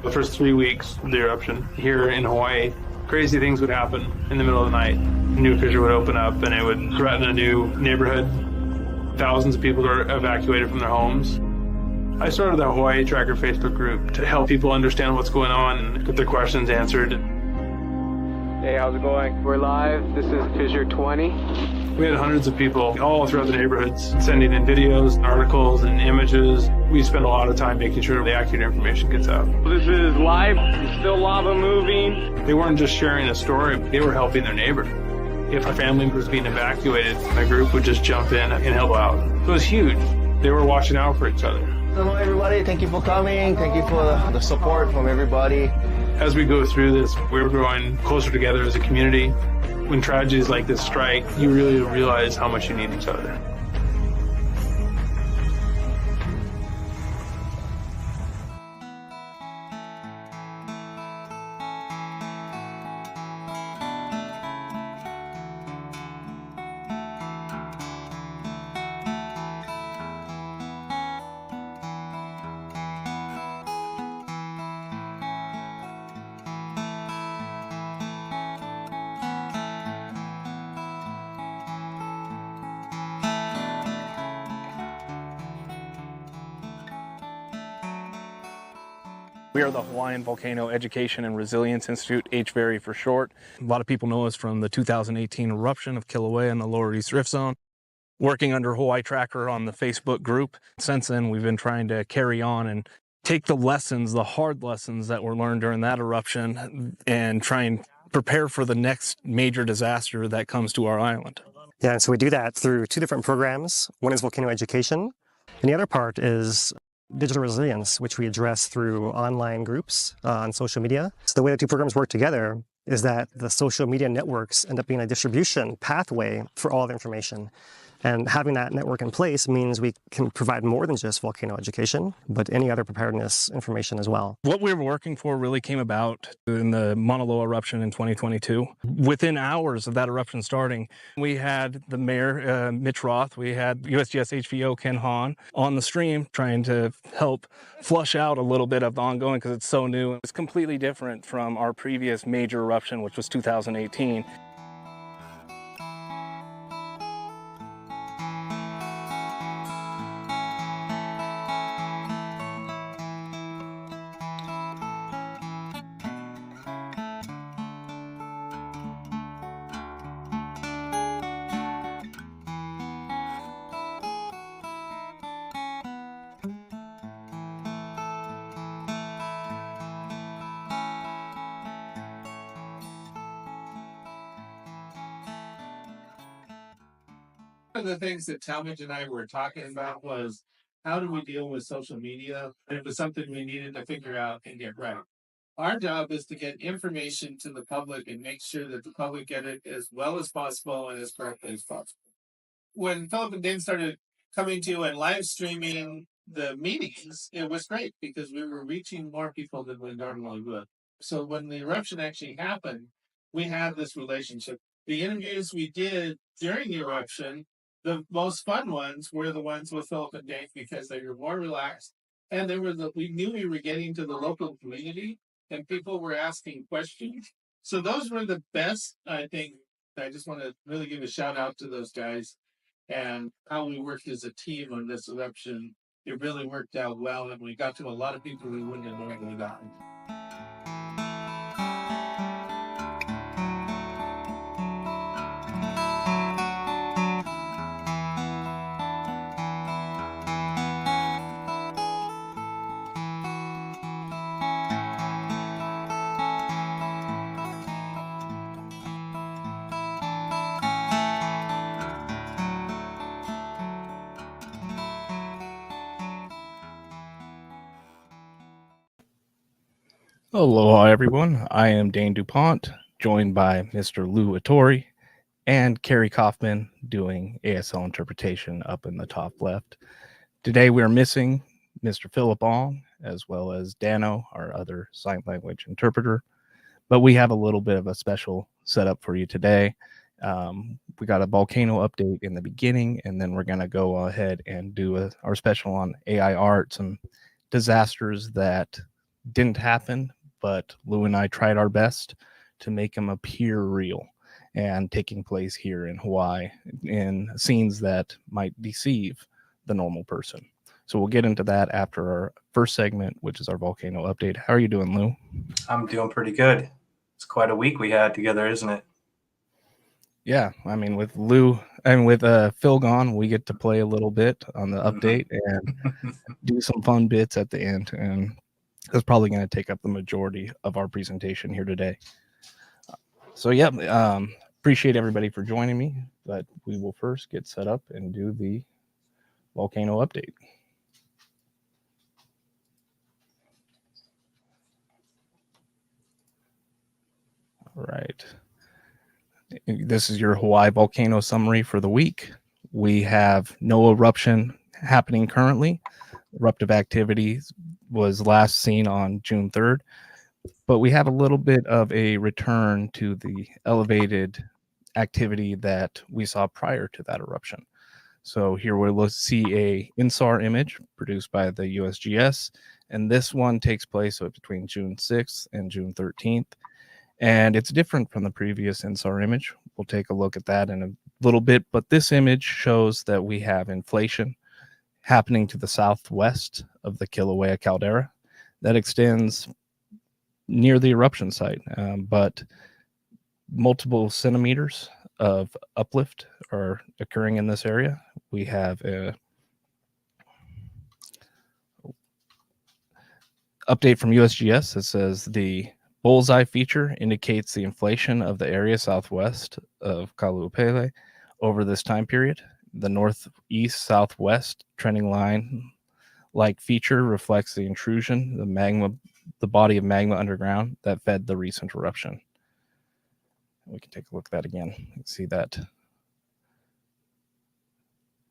The first 3 weeks of the eruption here in Hawaii, crazy things would happen in the middle of the night. A new fissure would open up and it would threaten a new neighborhood. Thousands of people were evacuated from their homes. I started the Hawaii Tracker Facebook group to help people understand what's going on and get their questions answered. Hey, how's it going? We're live. This is Fissure 20. We had hundreds of people all throughout the neighborhoods sending in videos, articles, and images. We spend a lot of time making sure the accurate information gets out. This is live. Still lava moving. They weren't just sharing a story, they were helping their neighbor. If a family was being evacuated, my group would just jump in and help out. It was huge. They were watching out for each other. Hello, everybody. Thank you for coming. Thank you for the support from everybody. As we go through this, we're growing closer together as a community. When tragedies like this strike, you really realize how much you need each other. We are the Hawaiian Volcano Education and Resilience Institute, HVERI for short. A lot of people know us from the 2018 eruption of Kīlauea in the Lower East Rift Zone. Working under Hawaii Tracker on the Facebook group. Since then, we've been trying to carry on and take the lessons, the hard lessons that were learned during that eruption and try and prepare for the next major disaster that comes to our island. Yeah, and so we do that through two different programs. One is volcano education, and the other part is digital resilience, which we address through online groups on social media. So the way the two programs work together is that the social media networks end up being a distribution pathway for all the information. And having that network in place means we can provide more than just volcano education, but any other preparedness information as well. What we were working for really came about in the Mauna Loa eruption in 2022. Within hours of that eruption starting, we had the mayor, Mitch Roth, we had USGS HVO Ken Hahn on the stream trying to help flush out a little bit of the ongoing because it's so new. It's completely different from our previous major eruption, which was 2018. One of the things that Talmadge and I were talking about was how do we deal with social media? And it was something we needed to figure out and get right. Our job is to get information to the public and make sure that the public get it as well as possible and as correctly as possible. When Philip and Dan started coming to and live streaming the meetings, it was great because we were reaching more people than we normally would. So when the eruption actually happened, we had this relationship. The interviews we did during the eruption, the most fun ones were the ones with Philip and Dave because they were more relaxed, and we knew we were getting to the local community, and people were asking questions. So those were the best, I think. I just want to really give a shout out to those guys and how we worked as a team on this eruption. It really worked out well, and we got to a lot of people we wouldn't have normally gotten. Aloha, everyone. I am Dane DuPont, joined by Mr. Lou Ittori and Carrie Kaufman doing ASL interpretation up in the top left. Today we are missing Mr. Philip Ong, as well as Dano, our other sign language interpreter. But we have a little bit of a special setup for you today. We got a volcano update in the beginning, and then we're going to go ahead and do our special on AI art, some disasters that didn't happen, but Lou and I tried our best to make them appear real and taking place here in Hawaii in scenes that might deceive the normal person. So we'll get into that after our first segment, which is our volcano update. How are you doing, Lou? I'm doing pretty good. It's quite a week we had together, isn't it? Yeah, I mean, with Lou and with Phil gone, we get to play a little bit on the update and do some fun bits at the end. And that's probably going to take up the majority of our presentation here today. So, yeah, appreciate everybody for joining me, but we will first get set up and do the volcano update. All right. This is your Hawaii volcano summary for the week. We have no eruption happening currently. Eruptive activity was last seen on June 3rd, but we have a little bit of a return to the elevated activity that we saw prior to that eruption. So here we'll see a INSAR image produced by the USGS, and this one takes place between June 6th and June 13th. And it's different from the previous INSAR image. We'll take a look at that in a little bit, but this image shows that we have inflation happening to the southwest of the Kīlauea caldera that extends near the eruption site, but multiple centimeters of uplift are occurring in this area. We have a update from USGS that says the bullseye feature indicates the inflation of the area southwest of Kīlauea over this time period. The northeast southwest trending line like feature reflects the intrusion, the body of magma underground that fed the recent eruption. We can take a look at that again and see that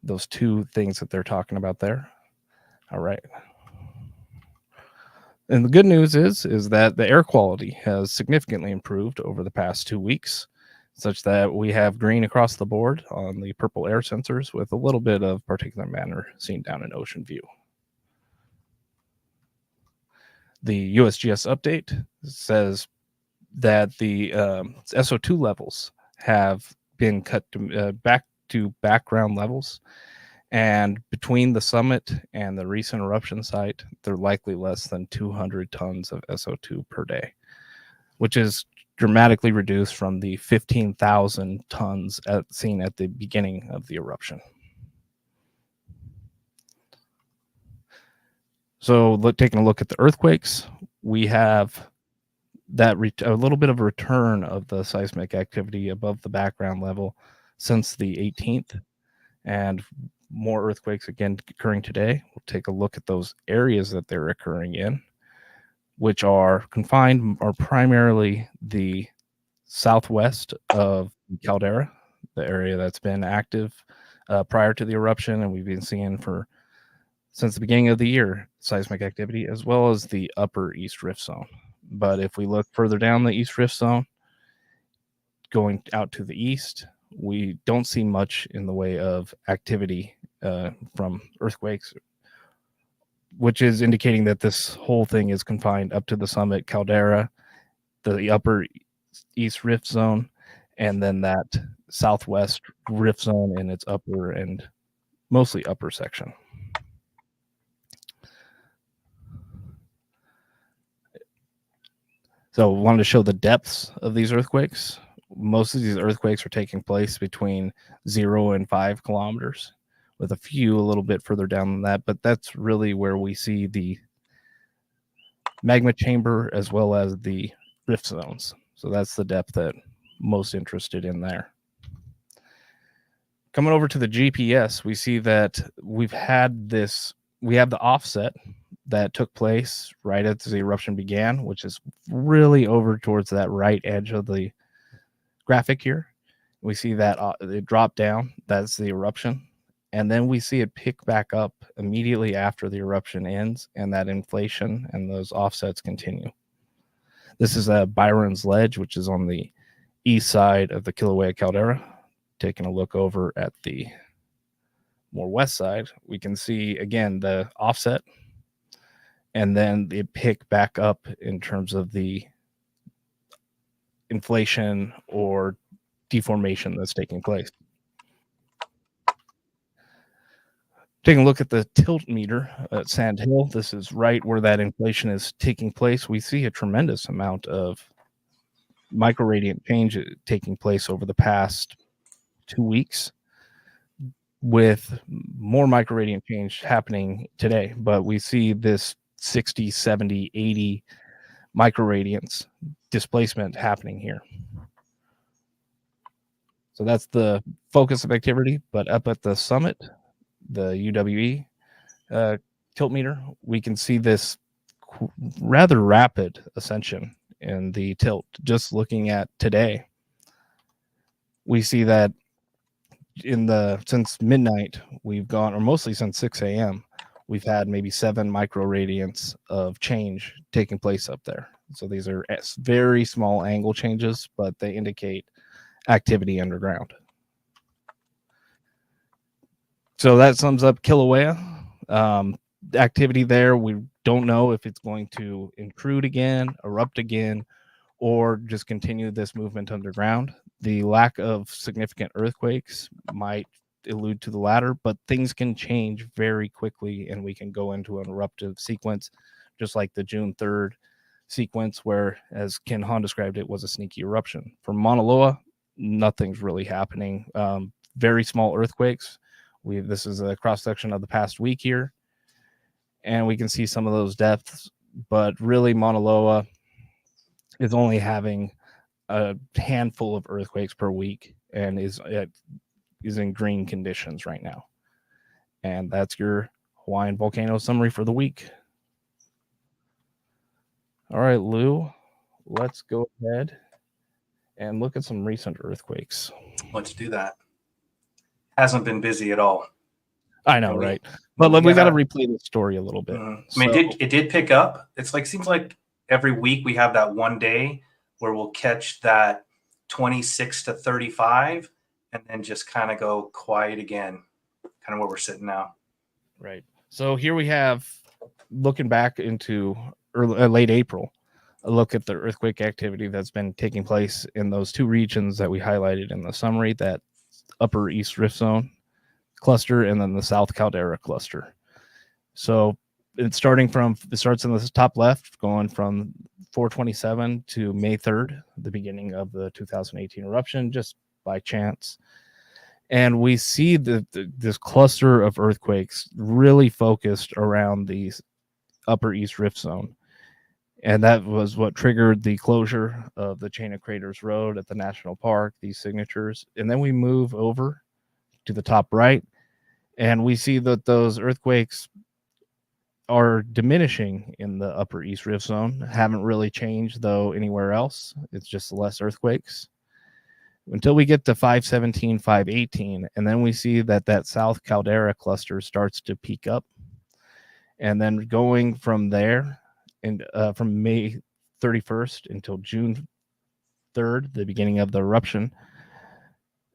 those two things that they're talking about there. All right. And the good news is that the air quality has significantly improved over the past 2 weeks, such that we have green across the board on the purple air sensors with a little bit of particulate matter seen down in Ocean View. The USGS update says that the SO2 levels have been cut back to background levels, and between the summit and the recent eruption site, they're likely less than 200 tons of SO2 per day, which is dramatically reduced from the 15,000 tons seen at the beginning of the eruption. So taking a look at the earthquakes, we have that a little bit of a return of the seismic activity above the background level since the 18th, and more earthquakes again occurring today. We'll take a look at those areas that they're occurring in, which are confined are primarily the southwest of caldera, the area that's been active prior to the eruption, and we've been seeing since the beginning of the year seismic activity, as well as the upper East Rift Zone. But if we look further down the East Rift Zone, going out to the east, we don't see much in the way of activity from earthquakes, which is indicating that this whole thing is confined up to the summit caldera, the upper East Rift Zone, and then that southwest Rift Zone in its upper and mostly upper section. So I wanted to show the depths of these earthquakes. Most of these earthquakes are taking place between 0 and 5 kilometers, with a few a little bit further down than that. But that's really where we see the magma chamber as well as the rift zones. So that's the depth that I'm most interested in there. Coming over to the GPS, we see that we have the offset that took place right as the eruption began, which is really over towards that right edge of the graphic here. We see that it dropped down. That's the eruption. And then we see it pick back up immediately after the eruption ends, and that inflation and those offsets continue. This is Byron's Ledge, which is on the east side of the Kīlauea caldera. Taking a look over at the more west side, we can see again the offset, and then it pick back up in terms of the inflation or deformation that's taking place. Taking a look at the tilt meter at Sand Hill, this is right where that inflation is taking place. We see a tremendous amount of microradiant change taking place over the past 2 weeks, with more microradiant change happening today. But we see this 60, 70, 80 microradiants displacement happening here. So that's the focus of activity. But up at the summit, the UWE tilt meter, we can see this rather rapid ascension in the tilt. Just looking at today, we see that since midnight, we've gone, or mostly since 6 a.m., we've had maybe 7 microradiants of change taking place up there. So these are very small angle changes, but they indicate activity underground. So that sums up Kīlauea. Activity there, we don't know if it's going to intrude again, erupt again, or just continue this movement underground. The lack of significant earthquakes might allude to the latter, but things can change very quickly, and we can go into an eruptive sequence, just like the June 3rd sequence, where, as Ken Hahn described it, was a sneaky eruption. For Mauna Loa, nothing's really happening. Very small earthquakes. This is a cross-section of the past week here, and we can see some of those depths, but really Mauna Loa is only having a handful of earthquakes per week and is in green conditions right now. And that's your Hawaiian volcano summary for the week. All right, Lou, let's go ahead and look at some recent earthquakes. Let's do that. Hasn't been busy at all. I know, right? But we got to replay the story a little bit. I mean, it did pick up. It's like, seems like every week we have that one day where we'll catch that 26 to 35 and then just kind of go quiet again, kind of where we're sitting now. Right. So here we have, looking back into late April, a look at the earthquake activity that's been taking place in those 2 regions that we highlighted in the summary, that upper East Rift Zone cluster and then the South Caldera cluster. So it starts in the top left, going from 427 to May 3rd, the beginning of the 2018 eruption, just by chance. And we see this cluster of earthquakes really focused around the upper East Rift Zone. And that was what triggered the closure of the Chain of Craters Road at the National Park, these signatures. And then we move over to the top right, and we see that those earthquakes are diminishing in the upper East Rift Zone. Haven't really changed, though, anywhere else. It's just less earthquakes until we get to 517, 518. And then we see that South Caldera cluster starts to peak up. And then going from there, and from May 31st until June 3rd, the beginning of the eruption,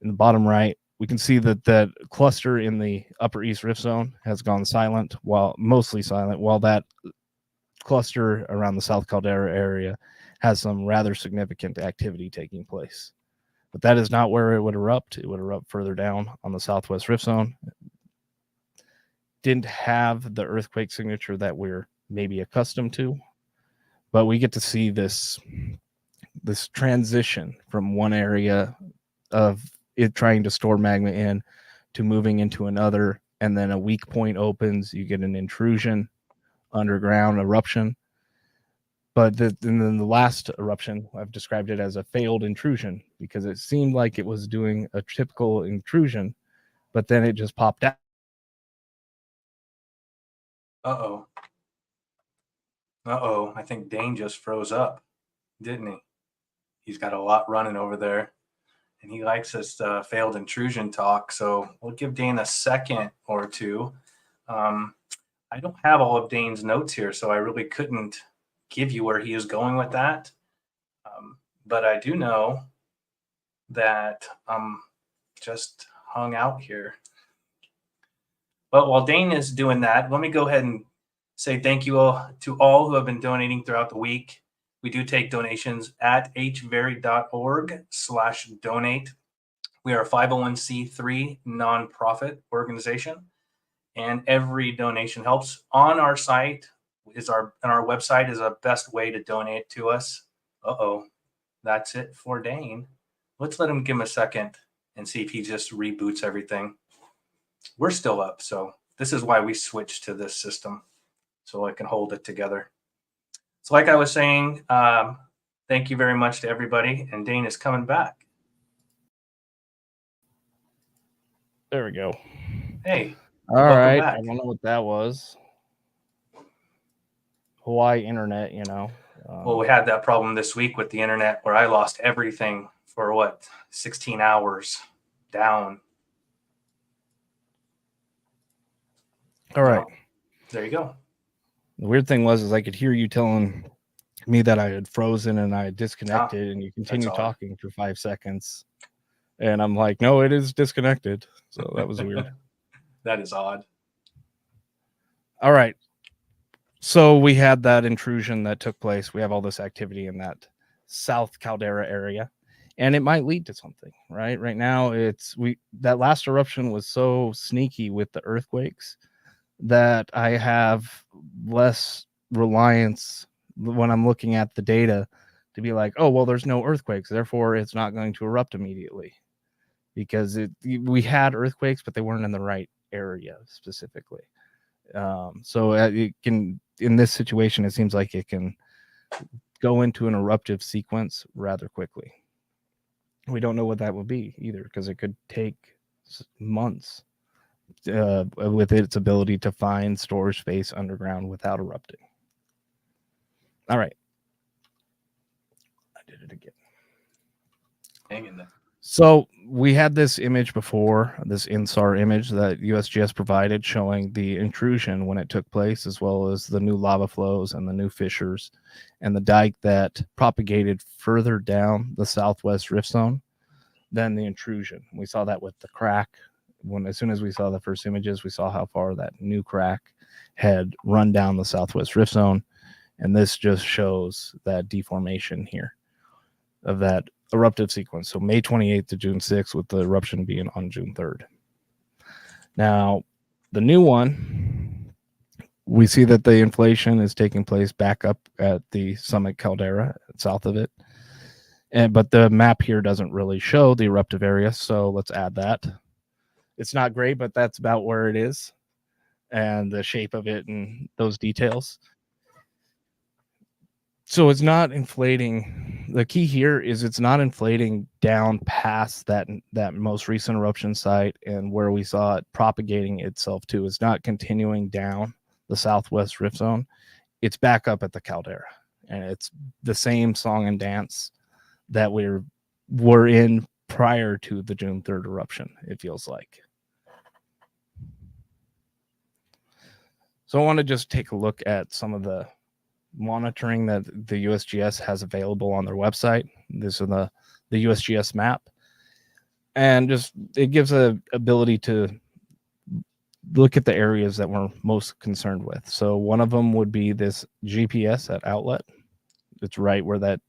in the bottom right, we can see that cluster in the upper East Rift Zone has gone silent, mostly silent, while that cluster around the South Caldera area has some rather significant activity taking place. But that is not where it would erupt. It would erupt further down on the Southwest Rift Zone. Didn't have the earthquake signature that we're maybe accustomed to, but we get to see this transition from one area of it trying to store magma in to moving into another, and then a weak point opens, you get an intrusion, underground eruption. But then the last eruption, I've described it as a failed intrusion, because it seemed like it was doing a typical intrusion, but then it just popped out. I think Dane just froze up, didn't he? He's got a lot running over there, and he likes this failed intrusion talk. So we'll give Dane a second or two. I don't have all of Dane's notes here, so I really couldn't give you where he is going with that. But I do know that I'm just hung out here. But while Dane is doing that, let me go ahead and say thank you all to all who have been donating throughout the week. We do take donations at hveri.org/donate. We are a 501c3 nonprofit organization, and every donation helps. On our site on our website is a best way to donate to us. That's it for Dane. Let's let him give him a second and see if he just reboots everything. We're still up, so this is why we switched to this system, so I can hold it together. So like I was saying, thank you very much to everybody, and Dane is coming back. There we go. Hey. All right. Back. I don't know what that was. Hawaii internet, you know. Well, we had that problem this week with the internet where I lost everything for 16 hours down. All right. There you go. The weird thing was I could hear you telling me that I had frozen and I had disconnected, and you continue talking for 5 seconds. And I'm like, no, it is disconnected. So that was weird. That is odd. All right. So we had that intrusion that took place. We have all this activity in that South Caldera area, and it might lead to something, right? Right now, that last eruption was so sneaky with the earthquakes that I have less reliance when I'm looking at the data to be like, oh, well, there's no earthquakes, therefore it's not going to erupt immediately, because we had earthquakes, but they weren't in the right area specifically. So it can, in this situation, it seems like it can go into an eruptive sequence rather quickly. We don't know what that will be either, because it could take months with its ability to find storage space underground without erupting. All right. I did it again. Hang in there. So we had this image before, this INSAR image that USGS provided showing the intrusion when it took place, as well as the new lava flows and the new fissures and the dike that propagated further down the southwest rift zone than the intrusion. We saw that with the crack. As soon as we saw the first images, we saw how far that new crack had run down the southwest rift zone. And this just shows that deformation here of that eruptive sequence. So May 28th to June 6th, with the eruption being on June 3rd. Now, the new one, we see that the inflation is taking place back up at the summit caldera, south of it. But the map here doesn't really show the eruptive area, so let's add that. It's not great, but that's about where it is, and the shape of it and those details. So it's not inflating. The key here is it's not inflating down past that most recent eruption site and where we saw it propagating itself to. It's not continuing down the southwest rift zone. It's back up at the caldera, and it's the same song and dance that we're in prior to the June 3rd eruption, it feels like. So I want to just take a look at some of the monitoring that the USGS has available on their website. This is the USGS map, and just it gives a ability to look at the areas that we're most concerned with. So one of them would be this GPS at outlet. It's right where that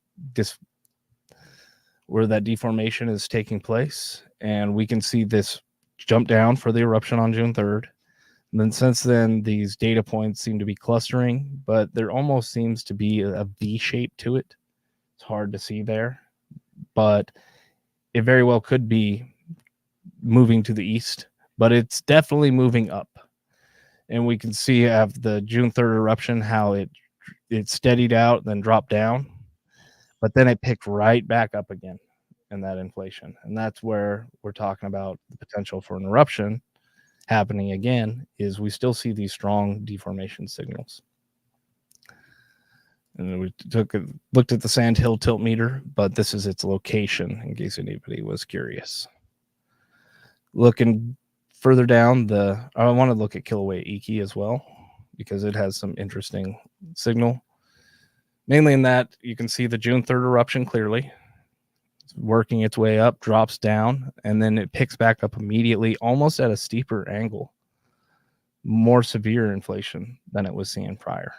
deformation is taking place, and we can see this jump down for the eruption on June 3rd. And then since then, these data points seem to be clustering, but there almost seems to be a V shape to it. It's hard to see there, but it very well could be moving to the east, but it's definitely moving up. And we can see after the June 3rd eruption how it steadied out, then dropped down, but then it picked right back up again in that inflation. And that's where we're talking about the potential for an eruption happening again, is we still see these strong deformation signals. And we looked at the sand hill tilt meter, but this is its location in case anybody was curious. Looking further down, I want to look at Kīlauea Iki as well, because it has some interesting signal. Mainly in that you can see the June 3rd eruption clearly. It's working its way up, drops down, and then it picks back up immediately, almost at a steeper angle more severe inflation than it was seeing prior.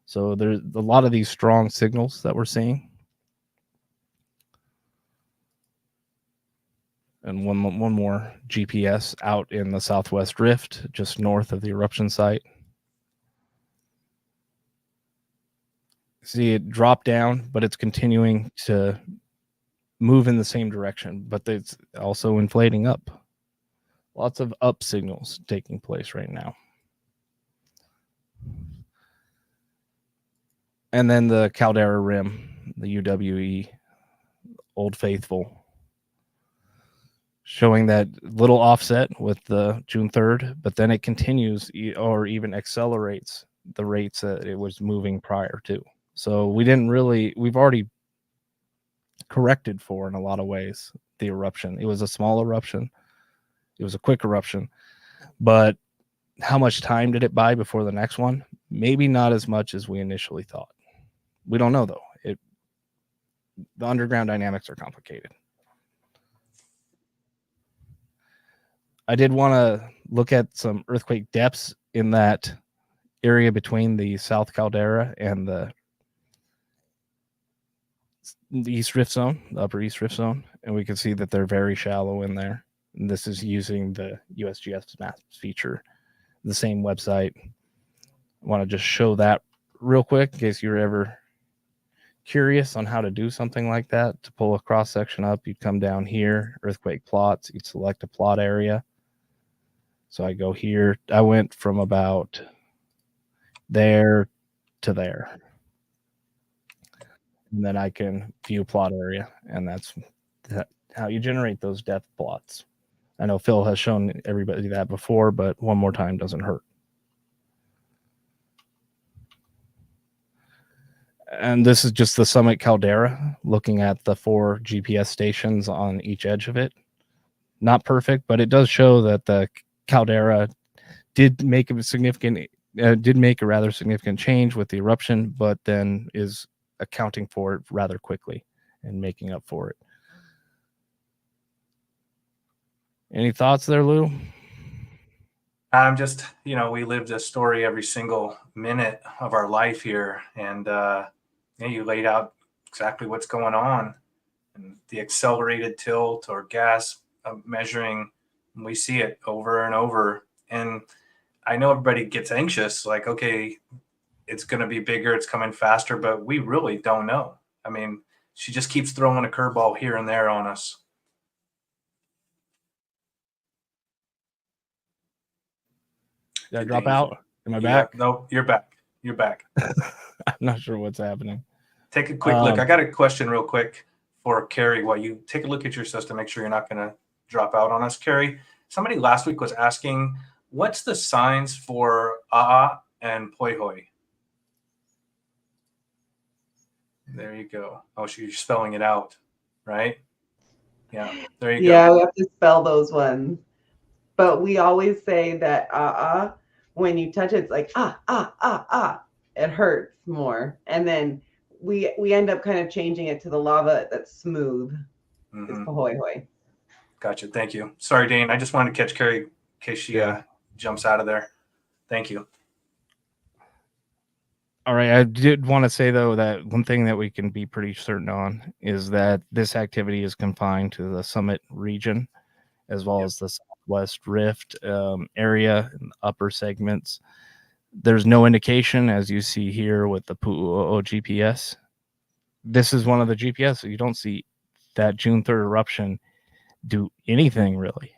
So there's a lot of these strong signals that we're seeing. And one more GPS out in the Southwest Rift, just north of the eruption site. See it drop down, but it's continuing to move in the same direction, but it's also inflating up. Lots of up signals taking place right now. And then the caldera rim, the UWE, Old Faithful, showing that little offset with the June 3rd, but then it continues or even accelerates the rates that it was moving prior to. So we've already corrected for, in a lot of ways, the eruption. It was a small eruption. It was a quick eruption, but how much time did it buy before the next one? Maybe not as much as we initially thought. We don't know, though. The underground dynamics are complicated. I did want to look at some earthquake depths in that area between the South Caldera and the East Rift Zone, the Upper East Rift Zone, and we can see that they're very shallow in there. And this is using the USGS maps feature, the same website. I want to just show that real quick in case you're ever curious on how to do something like that. To pull a cross section up, you'd come down here, earthquake plots, you'd select a plot area. So I go here. I went from about there to there. And then I can view plot area, and that's how you generate those depth plots. I know Phil has shown everybody that before, but one more time doesn't hurt. And this is just the summit caldera, looking at the 4 GPS stations on each edge of it. Not perfect, but it does show that the caldera did make a rather significant change with the eruption, but then is accounting for it rather quickly and making up for it. Any thoughts there, Lou? I'm just, we lived a story every single minute of our life here, and you laid out exactly what's going on, and the accelerated tilt or gas measuring. We see it over and over, and I know everybody gets anxious, like, okay, it's going to be bigger, it's coming faster, but we really don't know. I mean, she just keeps throwing a curveball here and there on us. Did I drop out? Am I back? No, you're back. You're back. I'm not sure what's happening. Take a quick look. I got a question real quick for Carrie while you take a look at your system, make sure you're not going to drop out on us. Carrie, somebody last week was asking, what's the signs for A'a and Poihoi? There you go. Oh, you're spelling it out, right? Yeah, there you go. Yeah, we have to spell those ones. But we always say that when you touch it, it's like it hurts more. And then we end up kind of changing it to the lava that's smooth. It's Pahoihoi. Gotcha. Thank you. Sorry, Dane. I just wanted to catch Carrie in case she jumps out of there. Thank you. All right. I did want to say, though, that one thing that we can be pretty certain on is that this activity is confined to the summit region, as well as the Southwest Rift area and upper segments. There's no indication, as you see here with the Pu'u'o GPS. This is one of the GPS. So you don't see that June 3rd eruption do anything, really.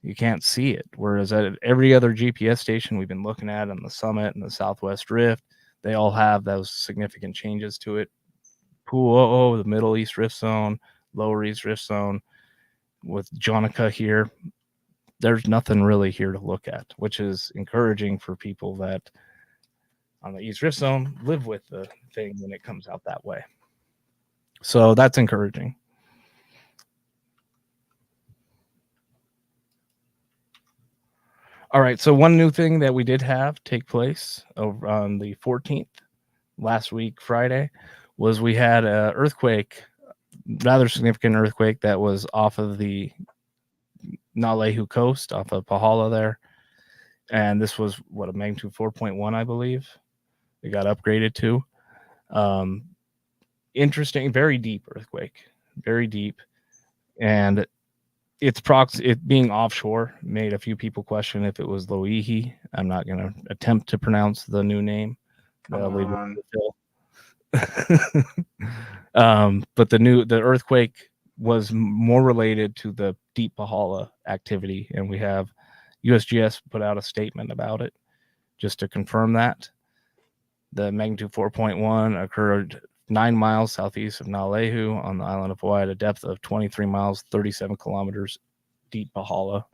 You can't see it. Whereas at every other GPS station we've been looking at on the summit and the Southwest Rift, they all have those significant changes to it. Pu'u'o, the Middle East Rift Zone, Lower East Rift Zone, with Jonica here, there's nothing really here to look at, which is encouraging for people that on the East Rift Zone live with the thing when it comes out that way. So that's encouraging. All right, so one new thing that we did have take place over on the 14th, last week, Friday, was we had an earthquake, rather significant earthquake that was off of the Nalehu coast, off of Pahala there. And this was a magnitude 4.1, I believe. It got upgraded to. Interesting, very deep earthquake, very deep, and it being offshore made a few people question if it was Loihi. I'm not going to attempt to pronounce the new name. But the earthquake was more related to the deep Pahala activity, and we have USGS put out a statement about it just to confirm that. The magnitude 4.1 occurred 9 miles southeast of Nalehu on the island of Hawaii at a depth of 23 miles, 37 kilometers deep Pahala.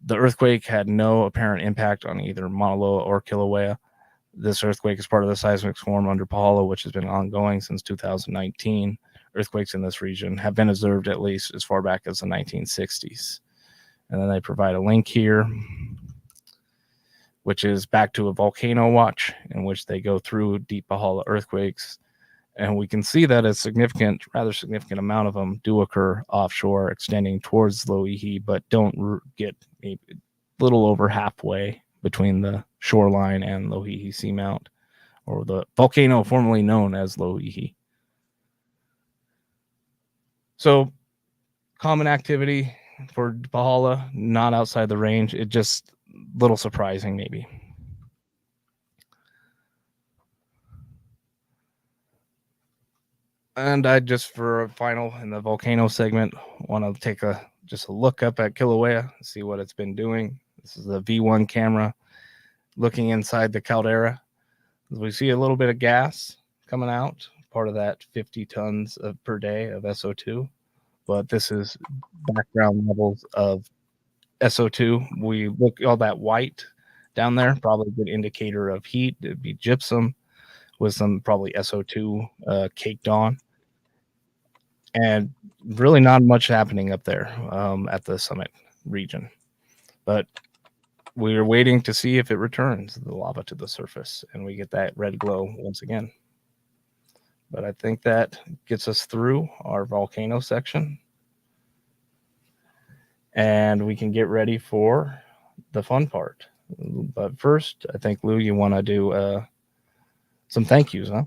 The earthquake had no apparent impact on either Mauna Loa or Kīlauea. This earthquake is part of the seismic swarm under Pahala, which has been ongoing since 2019. Earthquakes in this region have been observed at least as far back as the 1960s. And then they provide a link here, which is back to a volcano watch in which they go through deep Pahala earthquakes. And we can see that a rather significant amount of them do occur offshore, extending towards Loihi, but don't get a little over halfway between the shoreline and Loihi Seamount, or the volcano formerly known as Loihi. So, common activity for Pahala, not outside the range. It just a little surprising, maybe. And I just, for a final in the volcano segment, want to take a look up at Kīlauea, see what it's been doing. This is the V1 camera looking inside the caldera. We see a little bit of gas coming out, part of that 50 tons per day of SO2. But this is background levels of SO2. We look all that white down there, probably a good indicator of heat. It'd be gypsum with some probably SO2 caked on. And really not much happening up there at the summit region. But we're waiting to see if it returns the lava to the surface and we get that red glow once again. But I think that gets us through our volcano section. And we can get ready for the fun part. But first, I think, Lou, you want to do some thank yous, huh?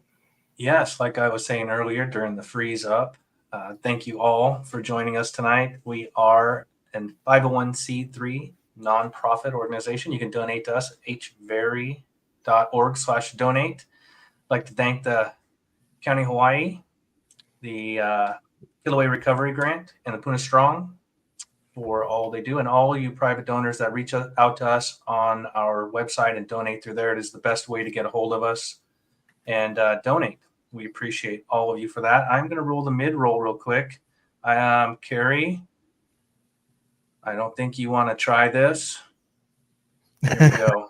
Yes, like I was saying earlier during the freeze up, thank you all for joining us tonight. We are an 501c3 nonprofit organization. You can donate to us at hveri.org/donate. I'd like to thank the County of Hawaii, the Kīlauea Recovery Grant, and the Puna Strong for all they do, and all you private donors that reach out to us on our website and donate through there. It is the best way to get a hold of us and donate. We appreciate all of you for that. I'm going to roll the mid-roll real quick. Carrie, I don't think you want to try this. Here we go.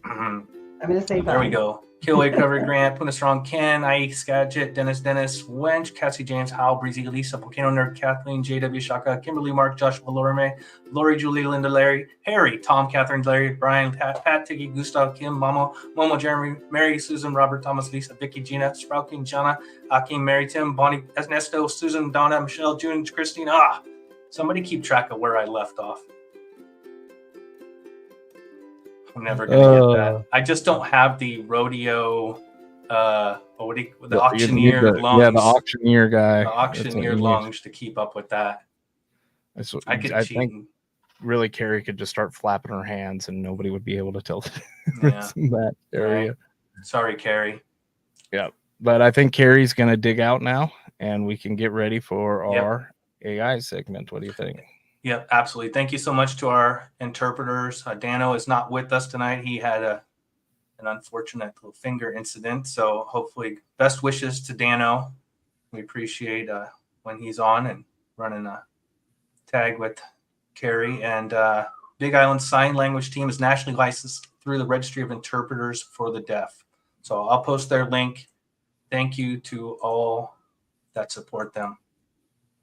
I'm going to say There we go. Kīlauea Recovery Grant, Puna Strong, Ken, Ike, Skagit, Dennis, Wench, Cassie James, Hal, Breezy, Lisa, Volcano Nerd, Kathleen, JW Shaka, Kimberly, Mark, Joshua, Lorime, Lori, Julie, Linda, Larry, Harry, Tom, Catherine, Larry, Brian, Pat, Tiggy, Gustav, Kim, Momo, Jeremy, Mary, Susan, Robert, Thomas, Lisa, Vicky, Gina, Sprouking, Jana, Akim, Mary, Tim, Bonnie, Ernesto, Susan, Donna, Michelle, June, Christine. Somebody keep track of where I left off. I'm never going to get that. I just don't have the rodeo, the auctioneer lungs. Yeah, the auctioneer guy. The auctioneer lungs to keep up with that. I think really Carrie could just start flapping her hands and nobody would be able to tell in that area. Sorry, Carrie. Yeah, but I think Carrie's going to dig out now and we can get ready for our AI segment. What do you think? Yep, absolutely. Thank you so much to our interpreters. Dano is not with us tonight. He had an unfortunate little finger incident. So hopefully best wishes to Dano. We appreciate when he's on and running a tag with Carrie. And Big Island Sign Language team is nationally licensed through the Registry of Interpreters for the Deaf. So I'll post their link. Thank you to all that support them.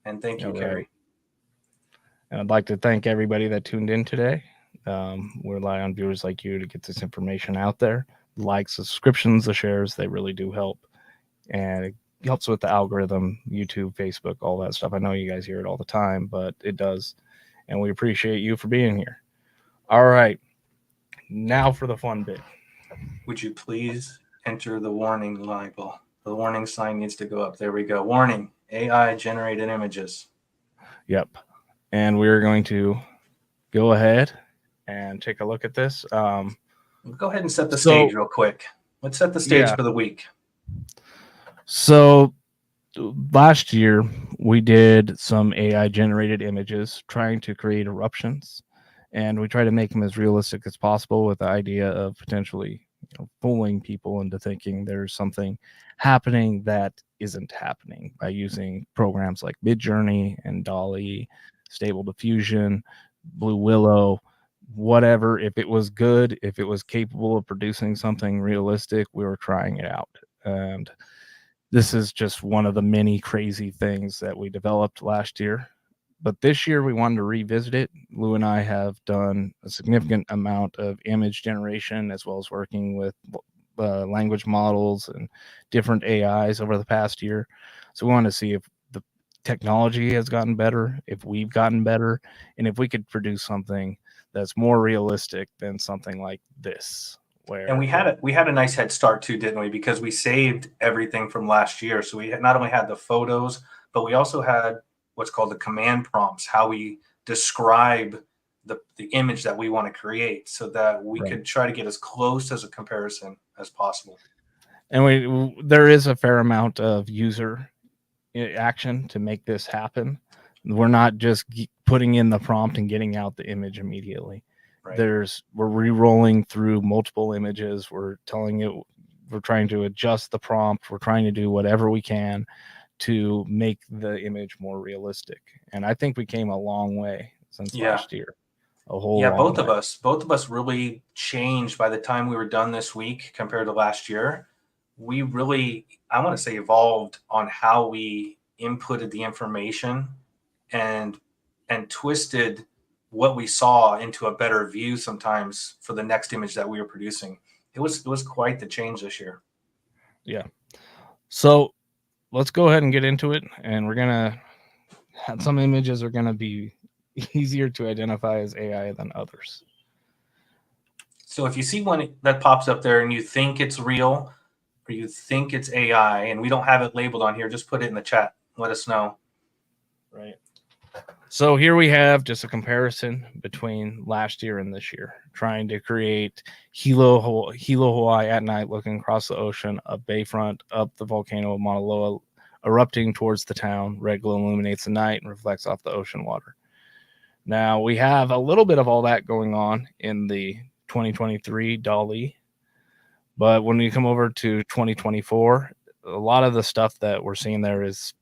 And thank you, Carrie. And I'd like to thank everybody that tuned in today. We rely on viewers like you to get this information out there. The likes, subscriptions, the shares, they really do help. And it helps with the algorithm, YouTube, Facebook, all that stuff. I know you guys hear it all the time, but it does. And we appreciate you for being here. All right. Now for the fun bit. Would you please enter the warning label? The warning sign needs to go up. There we go. Warning, AI generated images. Yep. And we're going to go ahead and take a look at this. Go ahead and set the stage real quick. Let's set the stage for the week. So last year we did some AI generated images trying to create eruptions, and we try to make them as realistic as possible with the idea of potentially fooling people into thinking there's something happening that isn't happening by using programs like Midjourney and DALL-E, Stable Diffusion, Blue Willow, whatever. If it was good, if it was capable of producing something realistic, we were trying it out. And this is just one of the many crazy things that we developed last year. But this year we wanted to revisit it. Lou and I have done a significant amount of image generation as well as working with language models and different AIs over the past year. So we want to see if the technology has gotten better, if we've gotten better, and if we could produce something that's more realistic than something like this. And we had a nice head start too, didn't we? Because we saved everything from last year. So we not only had the photos, but we also had what's called the command prompts, how we describe the image that we want to create so that we could try to get as close as a comparison as possible. And there is a fair amount of user action to make this happen. We're not just putting in the prompt and getting out the image immediately. Right. We're re-rolling through multiple images. We're telling it, we're trying to adjust the prompt. We're trying to do whatever we can to make the image more realistic. And I think we came a long way since last year. Both of us really changed by the time we were done this week compared to last year. We really, I want to say, evolved on how we inputted the information and twisted what we saw into a better view sometimes for the next image that we were producing. It was quite the change this year. Yeah. So let's go ahead and get into it. And we're going to have some images are going to be easier to identify as AI than others. So if you see one that pops up there and you think it's real or you think it's AI and we don't have it labeled on here, just put it in the chat. Let us know. Right. So here we have just a comparison between last year and this year, trying to create Hilo, Hawaii at night, looking across the ocean, a bayfront, up the volcano of Mauna Loa, erupting towards the town. Red glow illuminates the night and reflects off the ocean water. Now we have a little bit of all that going on in the 2023 DALL-E, but when we come over to 2024, a lot of the stuff that we're seeing there is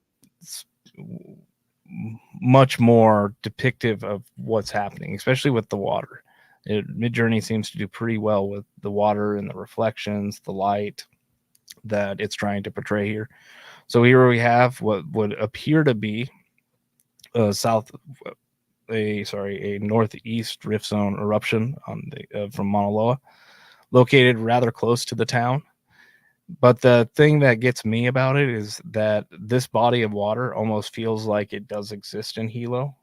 much more depictive of what's happening, especially with the water. Midjourney seems to do pretty well with the water and the reflections, the light that it's trying to portray here. So here we have what would appear to be a northeast rift zone eruption on the from Mauna Loa, located rather close to the town. But the thing that gets me about it is that this body of water almost feels like it does exist in Hilo,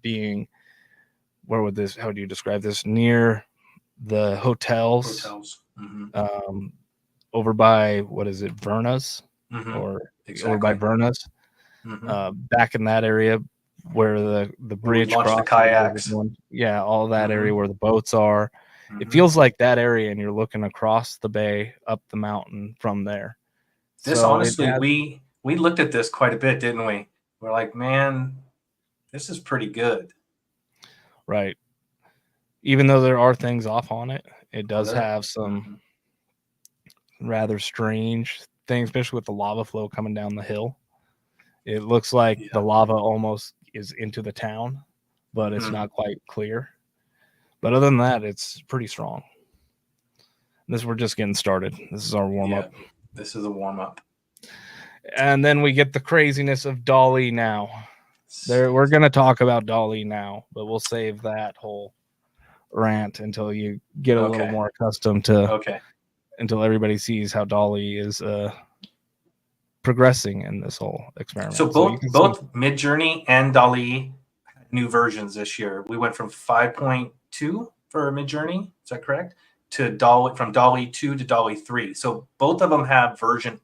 being, how do you describe this? Near the hotels. Mm-hmm. Over by, Verna's? Mm-hmm. Or exactly. Over by Verna's. Mm-hmm. Back in that area where the bridge crosses. The kayaks. All that Mm-hmm. area where the boats are. It feels like that area, and you're looking across the bay, up the mountain from there. This honestly, we looked at this quite a bit, didn't we? We're like, man, this is pretty good. Right. Even though there are things off on it, it does have some rather strange things, especially with the lava flow coming down the hill. It looks like the lava almost is into the town, but it's not quite clear. But other than that, it's pretty strong. We're just getting started. This is our warm-up. This is a warm-up. And then we get the craziness of DALL-E now. We're going to talk about DALL-E now, but we'll save that whole rant until you get a little more accustomed to until everybody sees how DALL-E is progressing in this whole experiment. So both Midjourney and DALL-E had new versions this year. We went from 5.2 for Midjourney. Is that correct? From DALL-E 2 to DALL-E 3. So both of them have version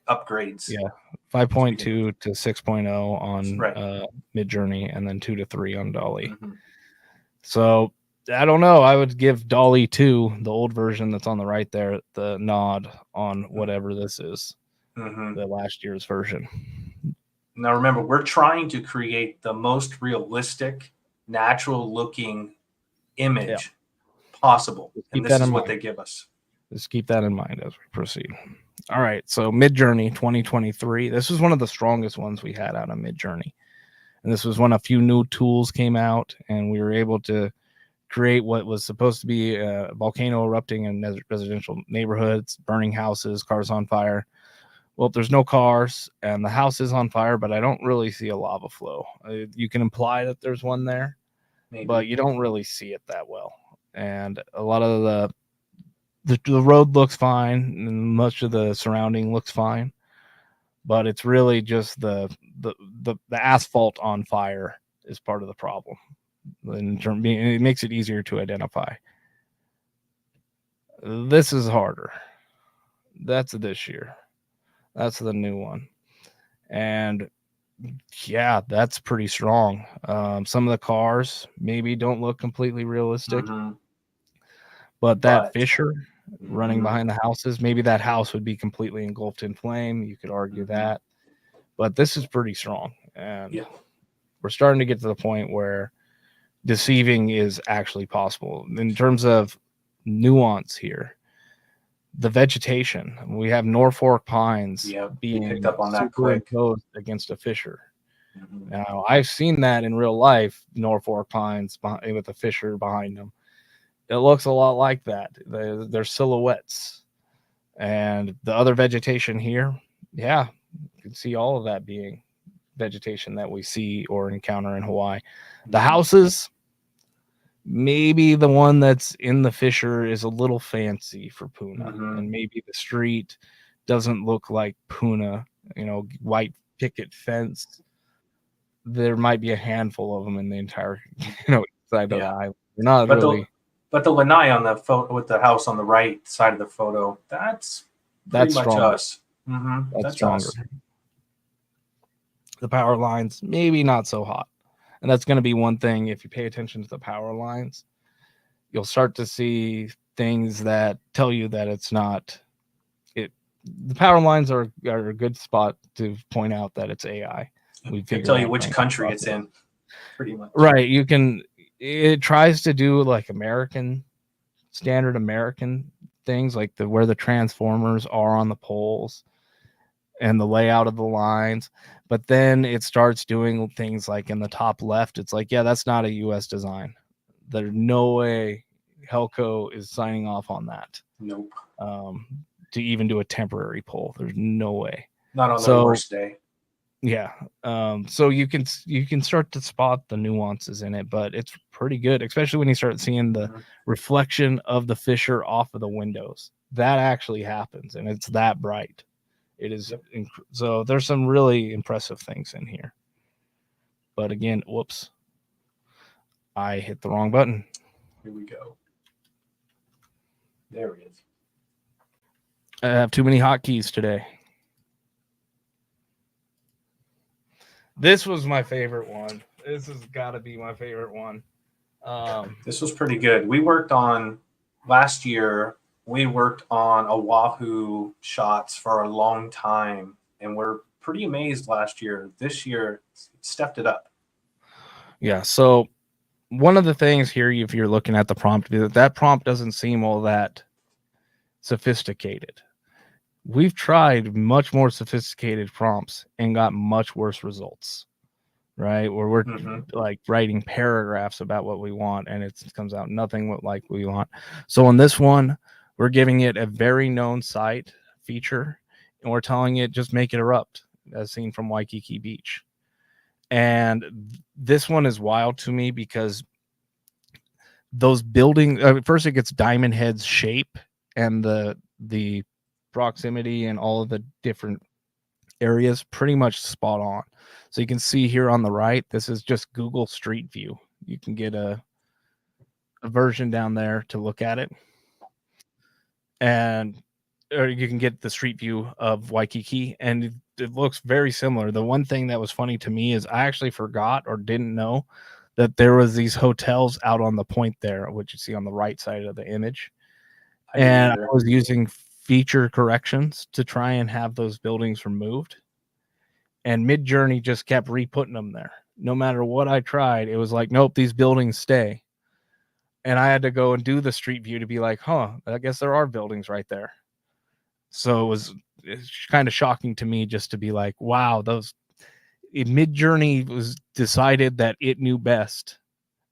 upgrades. Yeah, 5.2 to 6.0 on Right. Midjourney, and then 2 to 3 on DALL-E. Mm-hmm. So I don't know. I would give DALL-E 2, the old version that's on the right there, the nod on whatever this is, the last year's version. Now remember, we're trying to create the most realistic, natural-looking image possible, and this is what they give us. Just keep that in mind as we proceed. All right, so Midjourney 2023. This was one of the strongest ones we had out of Midjourney, and this was when a few new tools came out, and we were able to create what was supposed to be a volcano erupting in residential neighborhoods, burning houses, cars on fire. Well, there's no cars, and the house is on fire, but I don't really see a lava flow. You can imply that there's one there, but you don't really see it that well. And a lot of the road looks fine, and much of the surrounding looks fine, but it's really just the asphalt on fire is part of the problem. It makes it easier to identify. This is harder. That's this year. That's the new one. And yeah, that's pretty strong. Some of the cars maybe don't look completely realistic, but that fissure running behind the houses, maybe that house would be completely engulfed in flame. You could argue that, but this is pretty strong. And we're starting to get to the point where deceiving is actually possible. In terms of nuance here, the vegetation, we have Norfolk pines being picked up on that quick against a fissure. Now, I've seen that in real life, Norfolk pines with a fissure behind them. It looks a lot like that. They're silhouettes. And the other vegetation here, you can see all of that being vegetation that we see or encounter in Hawaii. The houses, maybe the one that's in the fissure is a little fancy for Puna, and maybe the street doesn't look like Puna, white picket fence. There might be a handful of them in the entire, side of the island. Not really. But the lanai on the photo with the house on the right side of the photo, that's pretty much stronger. us. That's stronger. Us. The power lines, maybe not so hot. And that's going to be one thing. If you pay attention to the power lines, you'll start to see things that tell you that it's not it. The power lines are a good spot to point out that it's AI. We can tell you which country it's in, pretty much. Right. It tries to do like standard American things, like where the transformers are on the poles and the layout of the lines. But then it starts doing things like in the top left, it's like, that's not a US design. There's no way Helco is signing off on that. Nope. To even do a temporary pole. There's no way. Not on the worst day. Yeah. So you can start to spot the nuances in it, but it's pretty good, especially when you start seeing the reflection of the fissure off of the windows. That actually happens, and it's that bright. It is. So there's some really impressive things in here. But again, whoops. I hit the wrong button. Here we go. There it is. I have too many hotkeys today. This was my favorite one. This has got to be my favorite one. This was pretty good. Last year, we worked on Oahu shots for a long time, and we're pretty amazed last year. This year, it stepped it up. Yeah, so one of the things here, if you're looking at the prompt, that prompt doesn't seem all that sophisticated. We've tried much more sophisticated prompts and got much worse results, right? Where we're like writing paragraphs about what we want, and it comes out nothing like we want. So on this one, we're giving it a very known site feature, and we're telling it just make it erupt, as seen from Waikiki Beach. And this one is wild to me because those buildings, first it gets Diamond Head's shape and the proximity and all of the different areas pretty much spot on. So you can see here on the right, this is just Google Street View. You can get a a version down there to look at it, and or you can get the street view of Waikiki, and it looks very similar. The one thing that was funny to me is I actually forgot or didn't know that there was these hotels out on the point there, which you see on the right side of the image. And I was using feature corrections to try and have those buildings removed. And Mid-Journey just kept re-putting them there. No matter what I tried, it was like, nope, these buildings stay. And I had to go and do the street view to be like, I guess there are buildings right there. So it's kind of shocking to me just to be like, wow, Mid-Journey was decided that it knew best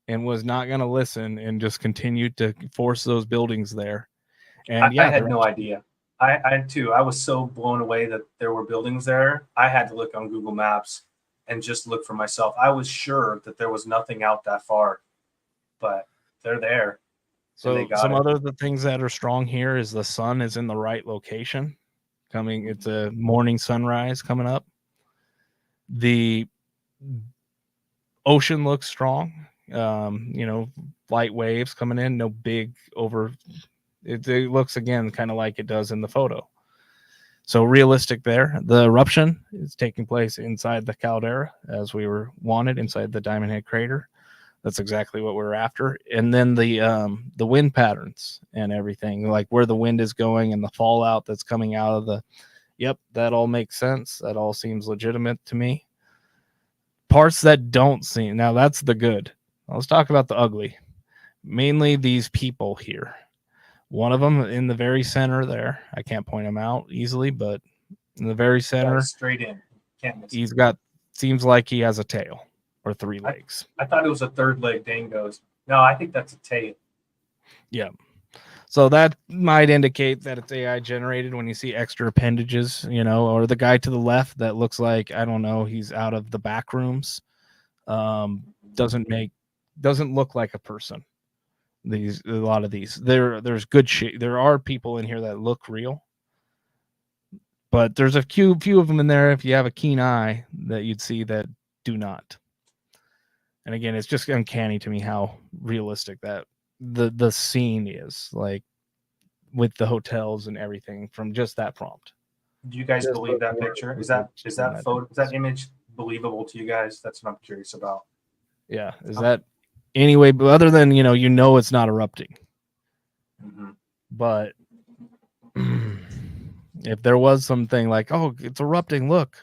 and was not going to listen and just continued to force those buildings there. And I had no idea. I had too. I was so blown away that there were buildings there. I had to look on Google Maps and just look for myself. I was sure that there was nothing out that far, but they're there. So some other the things that are strong here is the sun is in the right location. It's a morning sunrise coming up. The ocean looks strong. Light waves coming in, no big it looks again kind of like it does in the photo. So realistic there. The eruption is taking place inside the caldera as we were wanted, inside the Diamond Head crater. That's exactly what we're after. And then the wind patterns and everything, like where the wind is going and the fallout that's coming out of that all makes sense. That all seems legitimate to me. Parts that don't seem, now that's the good. Let's talk about the ugly. Mainly these people here. One of them in the very center there. I can't point him out easily, but in the very center, straight in. Can't miss. Seems like he has a tail or 3 legs. I thought it was a third leg. Dane goes, no, I think that's a tail. Yeah. So that might indicate that it's AI generated when you see extra appendages, or the guy to the left that looks like, I don't know, he's out of the back rooms. Doesn't look like a person. A lot of these, there's good shit. There are people in here that look real, but there's a few of them in there. If you have a keen eye, that you'd see that do not. And again, it's just uncanny to me how realistic that the scene is, like with the hotels and everything from just that prompt. Do you guys believe that picture? Is that image believable to you guys? That's what I'm curious about. Yeah, is that anyway? But other than it's not erupting. Mm-hmm. But if there was something like, oh, it's erupting, look.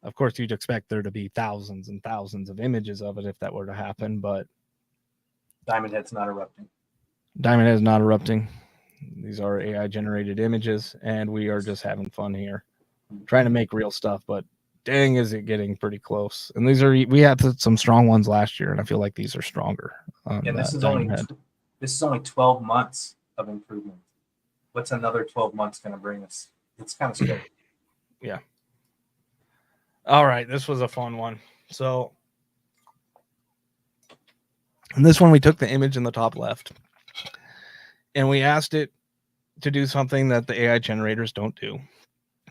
Of course, you'd expect there to be thousands and thousands of images of it if that were to happen, but Diamond Head's not erupting. Diamond Head is not erupting. These are AI-generated images, and we are just having fun here, trying to make real stuff, but dang, is it getting pretty close. And we had some strong ones last year, and I feel like these are stronger. And this is only 12 months of improvement. What's another 12 months going to bring us? It's kind of scary. Yeah. All right, this was a fun one. So, in this one, we took the image in the top left, and we asked it to do something that the AI generators don't do,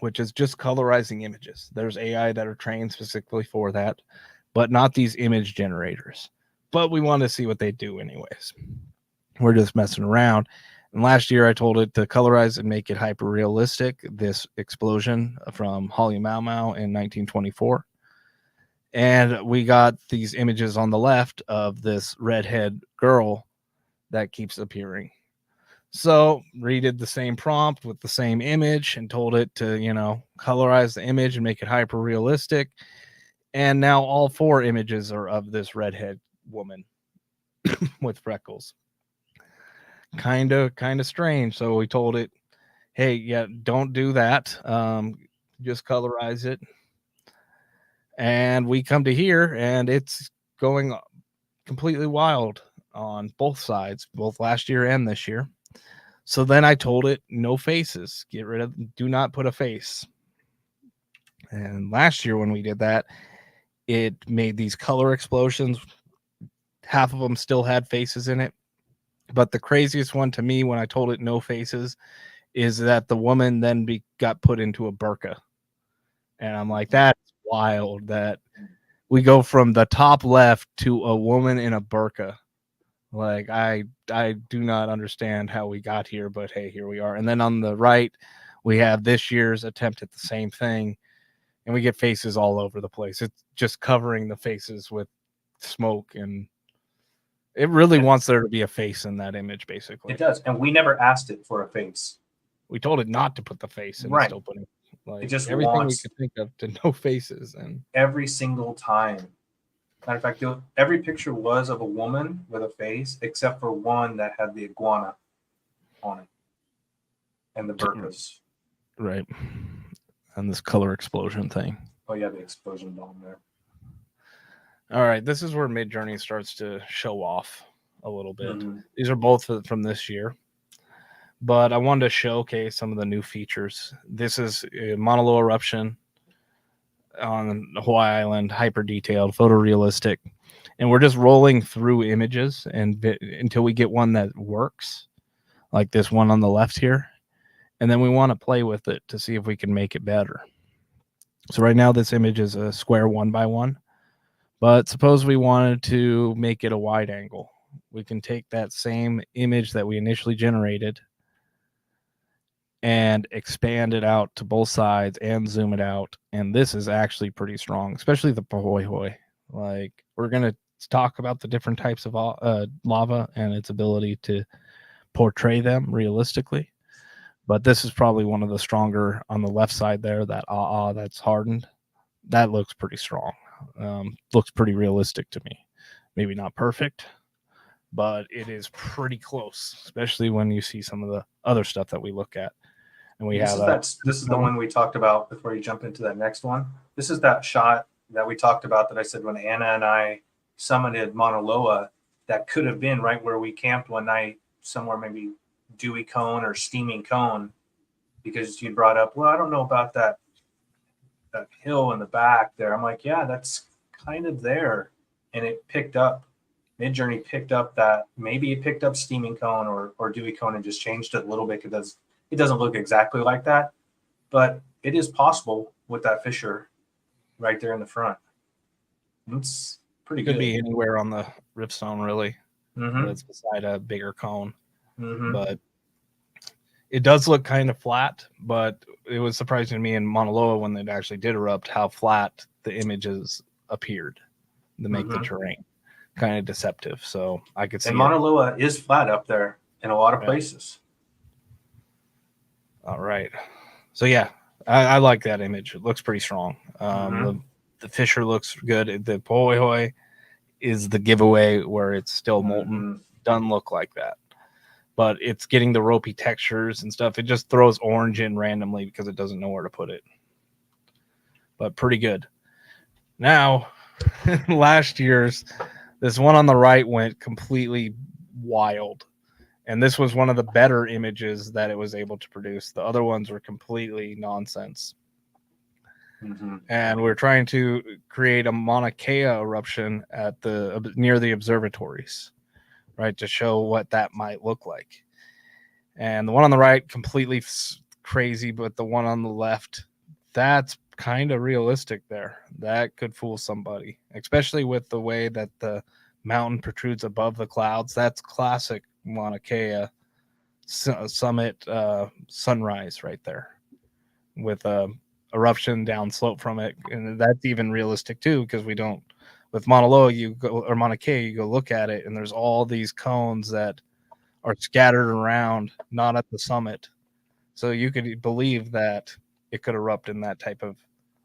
which is just colorizing images. There's AI that are trained specifically for that, but not these image generators. But we want to see what they do anyways. We're just messing around. And last year I told it to colorize and make it hyper realistic, this explosion from Halemaʻumaʻu in 1924. And we got these images on the left of this redhead girl that keeps appearing. So redid the same prompt with the same image and told it to, colorize the image and make it hyper realistic. And now all 4 images are of this redhead woman with freckles. Kind of strange. So we told it, hey, yeah, don't do that. Just colorize it. And we come to here and it's going completely wild on both sides, both last year and this year. So then I told it, no faces, do not put a face. And last year when we did that, it made these color explosions. Half of them still had faces in it. But the craziest one to me when I told it no faces is that the woman then got put into a burqa. And I'm like, that's wild that we go from the top left to a woman in a burqa Like I do not understand how we got here, but hey, here we are. And then on the right, we have this year's attempt at the same thing, and we get faces all over the place. It's just covering the faces with smoke, and it really wants there to be a face in that image, basically. It does, and we never asked it for a face. We told it not to put the face, and it's still putting like It just everything we wants could think of to no faces. And every single time. Matter of fact, every picture was of a woman with a face, except for one that had the iguana on it and the burkas. Right. And this color explosion thing. Oh yeah, the explosion dome there. All right, this is where Midjourney starts to show off a little bit. Mm-hmm. These are both from this year, but I wanted to showcase some of the new features. This is a Mauna Loa eruption on Hawaii Island, hyper detailed, photorealistic, and we're just rolling through images and until we get one that works, like this one on the left here, and then we want to play with it to see if we can make it better. So right now this image is a square 1x1, but suppose we wanted to make it a wide angle. We can take that same image that we initially generated and expand it out to both sides and zoom it out. And this is actually pretty strong, especially the pahoehoe. Like, we're going to talk about the different types of lava and its ability to portray them realistically. But this is probably one of the stronger on the left side there, that that's hardened. That looks pretty strong. Looks pretty realistic to me. Maybe not perfect, but it is pretty close, especially when you see some of the other stuff that we look at. And we have this is the one we talked about before you jump into that next one. This is that shot that we talked about that I said when Anna and I summited Mauna Loa, that could have been right where we camped one night, somewhere maybe dewy cone or steaming cone, because you brought up, well, I don't know about that hill in the back there. I'm like, yeah, that's kind of there. And it picked up, Midjourney picked up that, maybe it picked up steaming cone or dewy cone and just changed it a little bit, because it doesn't look exactly like that, but it is possible with that fissure right there in the front. It's pretty good. Could be anywhere on the ripstone, really. Mm-hmm. It's beside a bigger cone. Mm-hmm. But it does look kind of flat, but it was surprising to me in Mauna Loa when it actually did erupt how flat the images appeared to make the terrain kind of deceptive. So I could see. And Mauna Loa is flat up there in a lot of places. All right. So yeah, I like that image. It looks pretty strong. The fissure looks good. The pahoehoe is the giveaway where it's still molten. Doesn't look like that. But it's getting the ropey textures and stuff. It just throws orange in randomly because it doesn't know where to put it. But pretty good. Now, last year's, this one on the right went completely wild. And this was one of the better images that it was able to produce. The other ones were completely nonsense. And we're trying to create a Mauna Kea eruption at near the observatories, right, to show what that might look like. And the one on the right, completely crazy, but the one on the left, that's kind of realistic there. That could fool somebody, especially with the way that the mountain protrudes above the clouds. That's classic Mauna Kea summit sunrise right there, with a eruption down slope from it. And that's even realistic too, because we don't, with Mauna Loa, or Mauna Kea, you go look at it and there's all these cones that are scattered around, not at the summit. So you could believe that it could erupt in that type of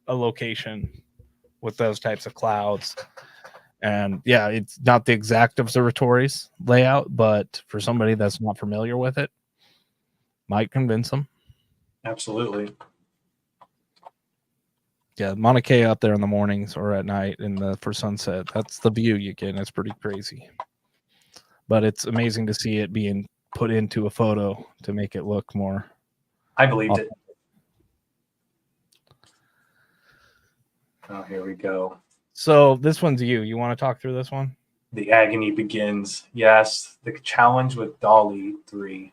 a location with those types of clouds. And yeah, it's not the exact observatories layout, but for somebody that's not familiar with it, might convince them. Absolutely. Yeah, Mauna Kea up there in the mornings or at night for sunset. That's the view you get. And it's pretty crazy. But it's amazing to see it being put into a photo to make it look more. I believed it. Oh, here we go. So this one's you. You want to talk through this one? The agony begins. Yes, the challenge with Dolly 3.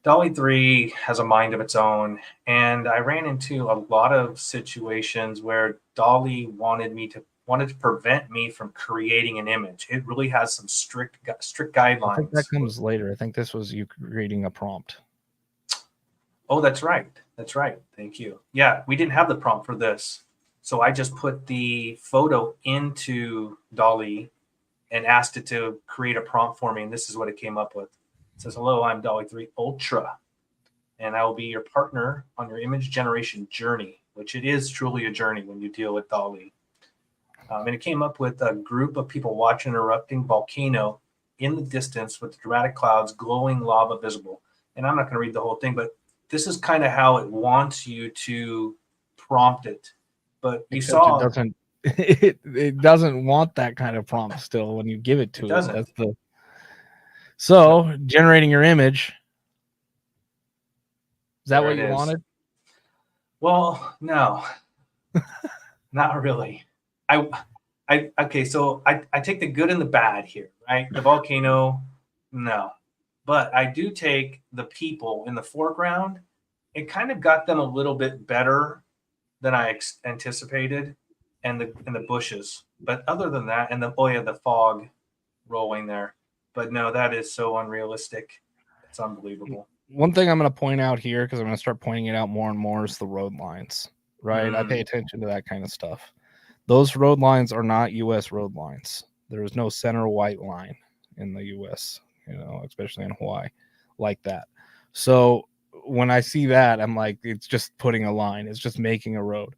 Dolly 3 has a mind of its own, and I ran into a lot of situations where Dolly wanted me to wanted to prevent me from creating an image. It really has some strict I think guidelines. that comes later. I think this was you creating a prompt. Oh, that's right. That's right. Thank you. Yeah, we didn't have the prompt for this. So I just put the photo into DALL-E and asked it to create a prompt for me. And this is what it came up with. It says, hello, I'm DALL-E 3 Ultra, and I will be your partner on your image generation journey, which it is truly a journey when you deal with DALL-E. And it came up with a group of people watching an erupting volcano in the distance with dramatic clouds, glowing lava visible. And I'm not going to read the whole thing, but this is kind of how it wants you to prompt it. But you saw it doesn't want that kind of prompt still when you give it to it. Doesn't. That's the so generating your image. Is that what you wanted? Well, no, not really. Okay, so I take the good and the bad here, right? The volcano, no. But I do take the people in the foreground. It kind of got them a little bit better than I anticipated, and the bushes. But other than that, and the fog rolling there. But no, that is so unrealistic. It's unbelievable. One thing I'm going to point out here, because I'm going to start pointing it out more and more, is the road lines, right? I pay attention to that kind of stuff. Those road lines are not U.S. road lines. There is no center white line in the U.S., especially in Hawaii, like that. So when I see that, I'm like, it's just putting a line. It's just making a road.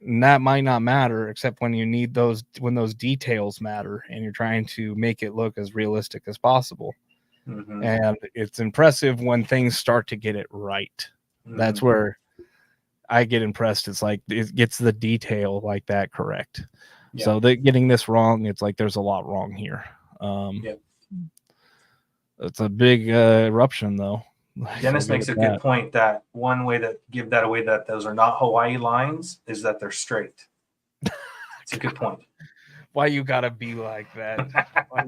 And that might not matter, except when you need when those details matter and you're trying to make it look as realistic as possible. Mm-hmm. And it's impressive when things start to get it right. Mm-hmm. That's where I get impressed. It's like it gets the detail like that correct. Yeah. So getting this wrong, it's like there's a lot wrong here. It's a big eruption, though. Dennis makes a good point that one way to give that away that those are not Hawaii lines is that they're straight. It's a good point. Why you gotta be like that? Why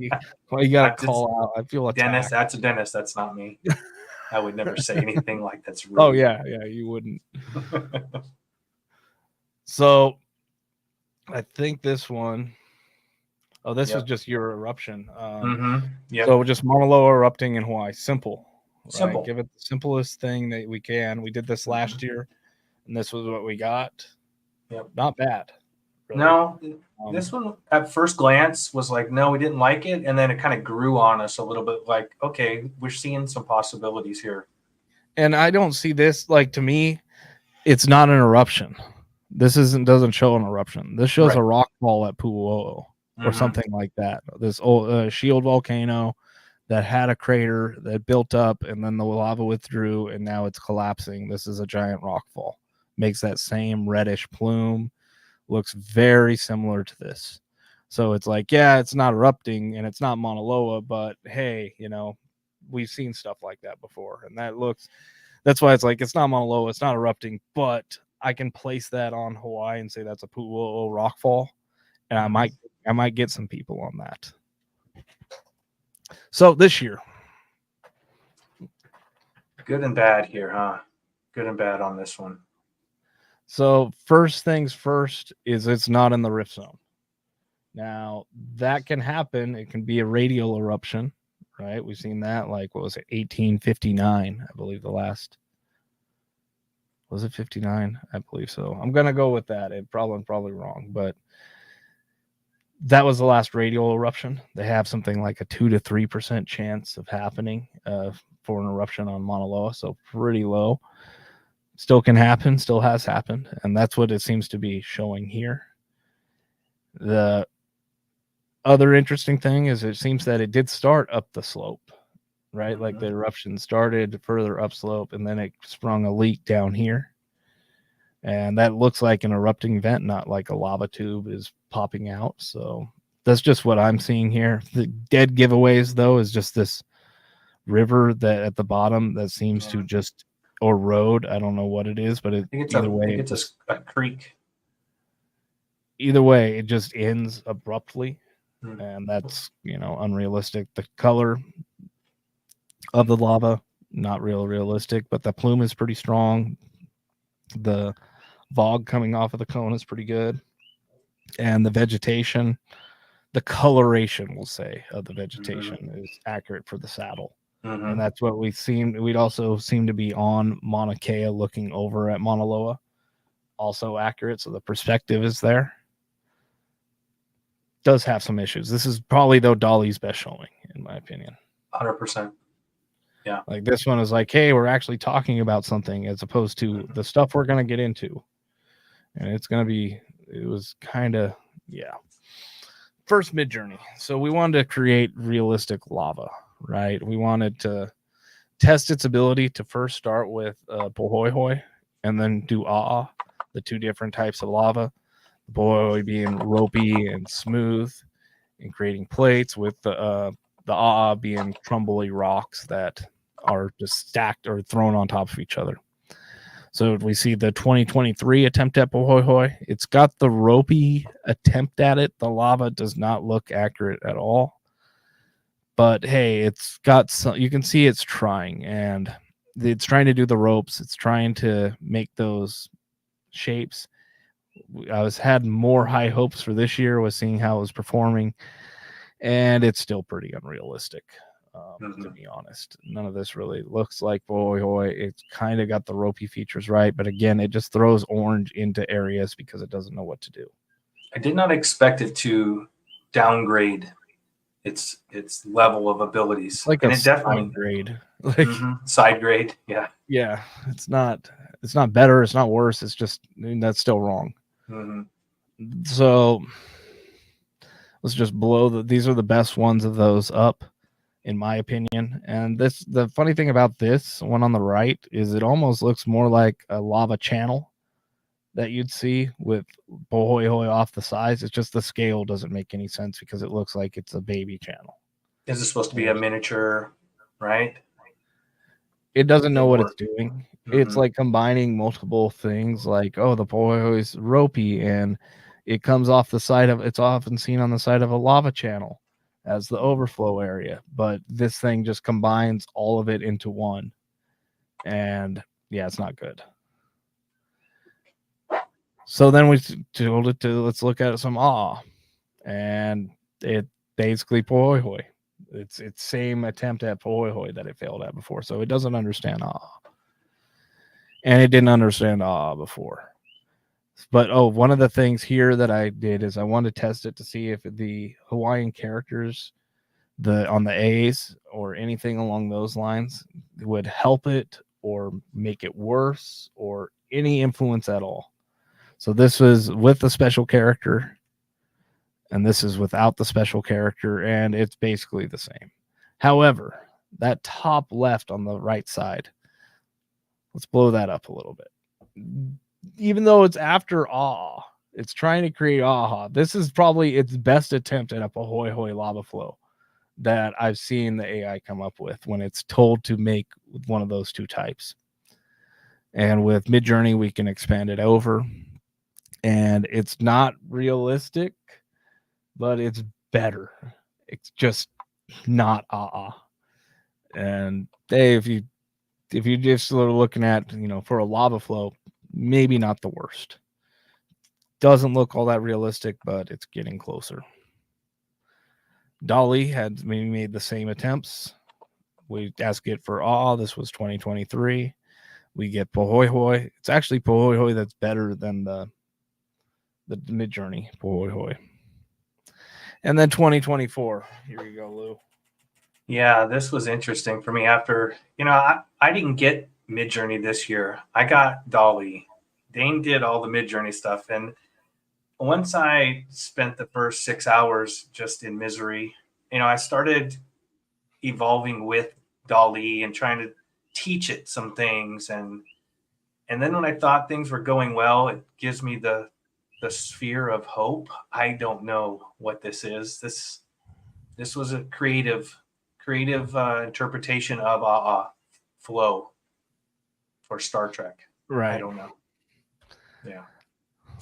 you gotta call out? I feel attacked. Dennis, that's Dennis. That's not me. I would never say anything like that's rude. Oh yeah, you wouldn't. So, I think this one. Oh, this was just your eruption. So just Mauna Loa erupting in Hawaii. Simple. Right? Simple. Give it the simplest thing that we can. We did this last year, and this was what we got. Yep. Not bad. Really. No, this one at first glance was like, no, we didn't like it. And then it kind of grew on us a little bit like, okay, we're seeing some possibilities here. And I don't see this, like, to me, it's not an eruption. This doesn't show an eruption. This shows a rock fall at Pu'uo'o or something like that. This old shield volcano that had a crater that built up and then the lava withdrew and now it's collapsing. This is a giant rock fall. Makes that same reddish plume. Looks very similar to this. So it's like, yeah, it's not erupting and it's not Mauna Loa, but hey, we've seen stuff like that before. And that's why it's like, it's not Mauna Loa, it's not erupting, but I can place that on Hawaii and say that's a Pu'uo'o rockfall. And I might get some people on that. So this year. Good and bad here, huh? Good and bad on this one. So first things first is it's not in the rift zone. Now that can happen. It can be a radial eruption, right? We've seen that, like, what was it, 1859, I believe the last. Was it 59? I believe so. I'm going to go with that. I'm probably wrong, but that was the last radial eruption. They have something like a 2 to 3% chance of happening for an eruption on Mauna Loa, so pretty low. Still can happen, still has happened, and that's what it seems to be showing here. The other interesting thing is it seems that it did start up the slope, right? Like the eruption started further upslope, and then it sprung a leak down here. And that looks like an erupting vent, not like a lava tube is popping out. So that's just what I'm seeing here. The dead giveaways, though, is just this river that at the bottom that seems to just, or road, I don't know what it is, but either way, it's a creek. Either way, it just ends abruptly, and that's, unrealistic. The color of the lava, not realistic, but the plume is pretty strong. The fog coming off of the cone is pretty good. And the vegetation, the coloration, we'll say, of the vegetation is accurate for the saddle. And that's what we'd also seem to be on Mauna Kea looking over at Mauna Loa, also accurate. So the perspective is there. Does have some issues. This is probably, though, Dolly's best showing, in my opinion. 100%. Yeah. Like this one is like, hey, we're actually talking about something as opposed to the stuff we're going to get into. And it was kind of, yeah. First Midjourney. So we wanted to create realistic lava, right? We wanted to test its ability to first start with pohoihoi and then do A'a, the two different types of lava. The pohoihoi being ropey and smooth and creating plates, with the A'a being crumbly rocks that are just stacked or thrown on top of each other. So we see the 2023 attempt at pohoihoi. It's got the ropey attempt at it. The lava does not look accurate at all. But hey, it's got some, you can see it's trying, and it's trying to do the ropes. It's trying to make those shapes. I had more high hopes for this year with seeing how it was performing, and it's still pretty unrealistic. To be honest, none of this really looks like pohoihoi. It's kind of got the ropey features right, but again, it just throws orange into areas because it doesn't know what to do. I did not expect it to downgrade its level of abilities. Like and a it definitely side grade. Like side grade. Yeah. It's not better, it's not worse. It's just, that's still wrong. So let's just blow these are the best ones of those up, in my opinion. And the funny thing about this one on the right is it almost looks more like a lava channel that you'd see with pohoihoi off the sides. It's just the scale doesn't make any sense because it looks like it's a baby channel. Is it supposed to be a miniature, right? It doesn't know what it's doing. It's like combining multiple things, like, oh, the pohoihoi is ropey and it comes off the side of, it's often seen on the side of a lava channel as the overflow area, but this thing just combines all of it into one, and yeah, it's not good. So then we told it to, let's look at some A'a, and it basically pohoihoi. It's same attempt at pohoihoi that it failed at before, so it doesn't understand A'a, and it didn't understand A'a before. But one of the things here that I did is I wanted to test it to see if the Hawaiian characters on the A's or anything along those lines would help it or make it worse or any influence at all. So this was with the special character, and this is without the special character, and it's basically the same. However, that top left on the right side, let's blow that up a little bit. Even though it's after A'a, it's trying to create A'a. This is probably its best attempt at a pohoihoi lava flow that I've seen the AI come up with when it's told to make one of those two types. And with Midjourney, we can expand it over. And it's not realistic, but it's better. It's just not A'a. And if you just sort of looking at, for a lava flow, maybe not the worst. Doesn't look all that realistic, but it's getting closer. Dolly had made the same attempts. We asked it for A'a. This was 2023. We get pohoihoi. It's actually pohoihoi that's better than the Midjourney pohoihoi. And then 2024. Here you go, Lou. Yeah, this was interesting for me. After, I didn't get Midjourney this year. I got Dolly. Dane did all the Midjourney stuff, and once I spent the first 6 hours just in misery, I started evolving with Dolly and trying to teach it some things, and then when I thought things were going well, it gives me the sphere of hope. I don't know what this is. This was a creative interpretation of A'a flow for Star Trek. Right. I don't know. Yeah.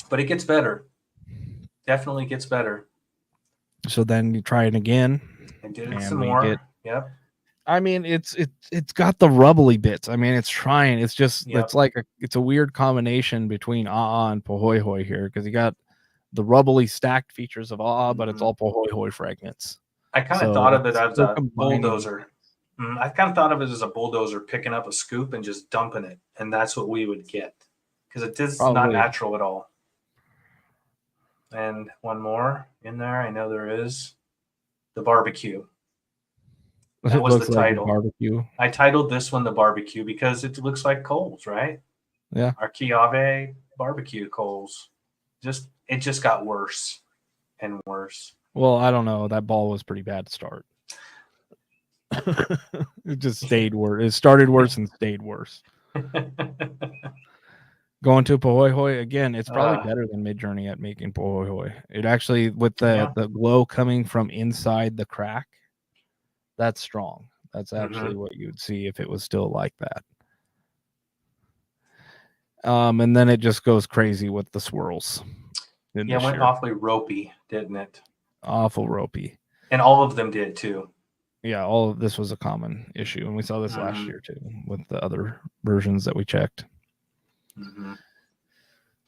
But it gets better. Definitely gets better. So then you try it again. I did it some more. Yep. I mean, it's got the rubbly bits. I mean, it's trying. It's just, Yep. it's like it's a weird combination between A'a and pohoihoi here, because you got the rubbly stacked features of A'a, but it's all Pohoihoi fragments. I kind of So thought of it it's as still a combining. bulldozer. I kind of thought of it as a bulldozer picking up a scoop and just dumping it, and that's what we would get, because it is not Probably. natural at all. And one more in there, I know there is, the barbecue. That It was looks the like a title. barbecue. I titled this one the barbecue because it looks like coals, right? Yeah. Our Kīlauea barbecue coals. It just got worse and worse. Well, I don't know. That ball was pretty bad to start. It just stayed worse. It started worse and stayed worse. Going to Pohoihoi again, it's probably better than Midjourney at making Pohoihoi. It actually, with the glow coming from inside the crack, that's strong. That's actually what you would see if it was still like that. And then it just goes crazy with the swirls. Yeah, it went awfully ropey, didn't it? Awful ropey. And all of them did too. Yeah, all of this was a common issue, and we saw this last year too with the other versions that we checked.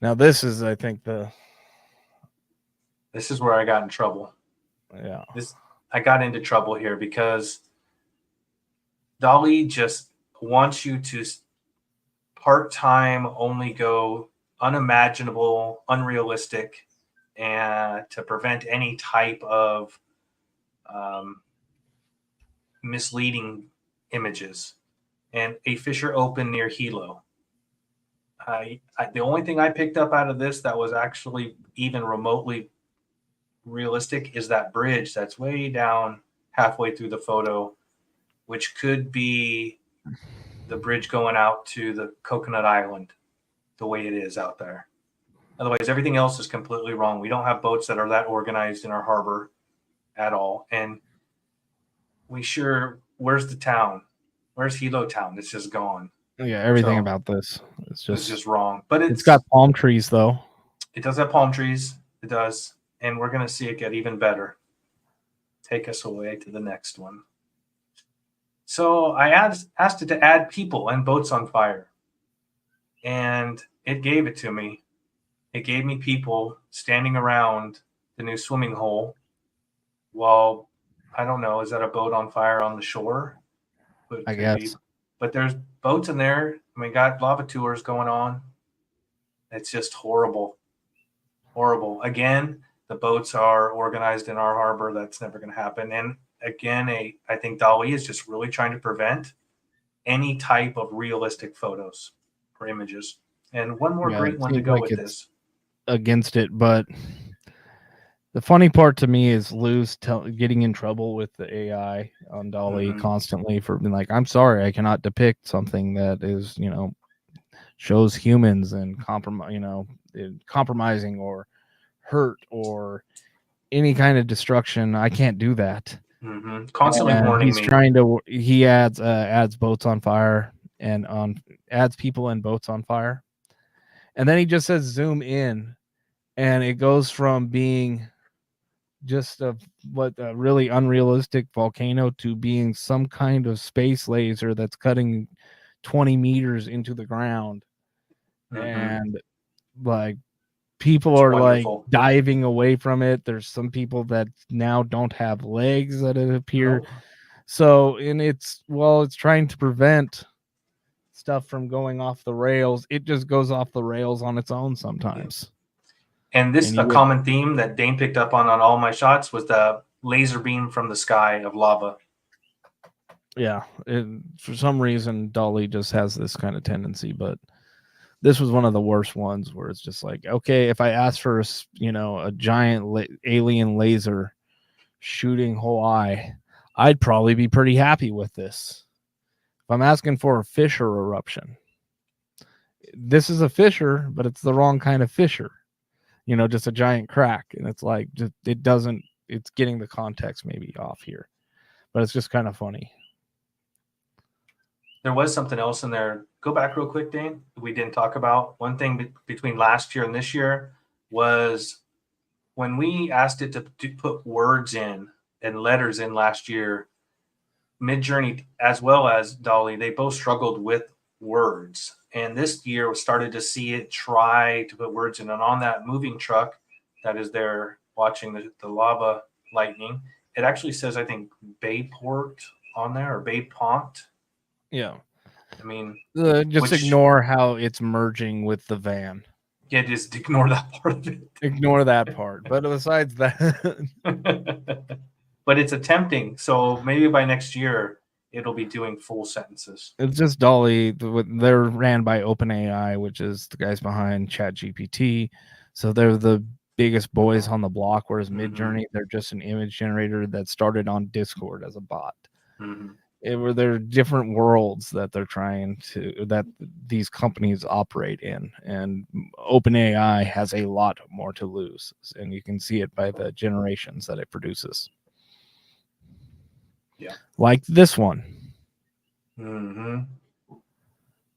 Now this is, I think, this is where I got in trouble. Yeah, I got into trouble here because Dolly just wants you to part-time only go unimaginable, unrealistic, and to prevent any type of misleading images. And a fissure open near Hilo. The only thing I picked up out of this that was actually even remotely realistic is that bridge that's way down halfway through the photo, which could be the bridge going out to the Coconut Island, the way it is out there. Otherwise, everything else is completely wrong. We don't have boats that are that organized in our harbor at all. And where's the town? Where's Hilo town? It's just gone. Yeah, everything about this is just wrong. But it's got palm trees though. It does have palm trees. It does. And we're going to see it get even better. Take us away to the next one. So I asked it to add people and boats on fire. And it gave it to me. It gave me people standing around the new swimming hole while, I don't know, is that a boat on fire on the shore? I guess. But there's boats in there. We got lava tours going on. It's just horrible. Horrible. Again, the boats are organized in our harbor. That's never going to happen. And again, I think Dolly is just really trying to prevent any type of realistic photos or images. And one more great one to go with this. Against it, but the funny part to me is Lou's getting in trouble with the AI on Dolly constantly for being like, I'm sorry, I cannot depict something that is, shows humans and compromising or hurt or any kind of destruction. I can't do that. Constantly warning me. He adds boats on fire and adds people and boats on fire. And then he just says zoom in, and it goes from being just a really unrealistic volcano to being some kind of space laser that's cutting 20 meters into the ground. And like people are like diving away from it. There's some people that now don't have legs that have appeared. So, and it's trying to prevent stuff from going off the rails. It just goes off the rails on its own sometimes. And a common theme that Dane picked up on all my shots was the laser beam from the sky of lava. Yeah, for some reason, Dolly just has this kind of tendency, but this was one of the worst ones where it's just like, okay, if I ask for a giant alien laser shooting Hawaii, I'd probably be pretty happy with this. If I'm asking for a fissure eruption, this is a fissure, but it's the wrong kind of fissure. Just a giant crack, and it's like it's getting the context maybe off here, but it's just kind of funny. There was something else in there. Go back real quick, Dane. We didn't talk about one thing between last year and this year was when we asked it to put words in and letters in last year. Midjourney as well as Dolly, they both struggled with words. And this year we started to see it try to put words in. And on that moving truck, that is there watching the lava lightning. It actually says, I think, Bayport on there, or Baypont. Yeah. I mean, just ignore how it's merging with the van. Yeah, just ignore that part of it. Ignore that part. But besides that. But it's attempting. So maybe by next year, it'll be doing full sentences. It's just Dolly. They're ran by OpenAI, which is the guys behind ChatGPT. So they're the biggest boys on the block, whereas Midjourney, they're just an image generator that started on Discord as a bot. They're different worlds that they're trying to, that these companies operate in, and OpenAI has a lot more to lose, and you can see it by the generations that it produces. Yeah, like this one.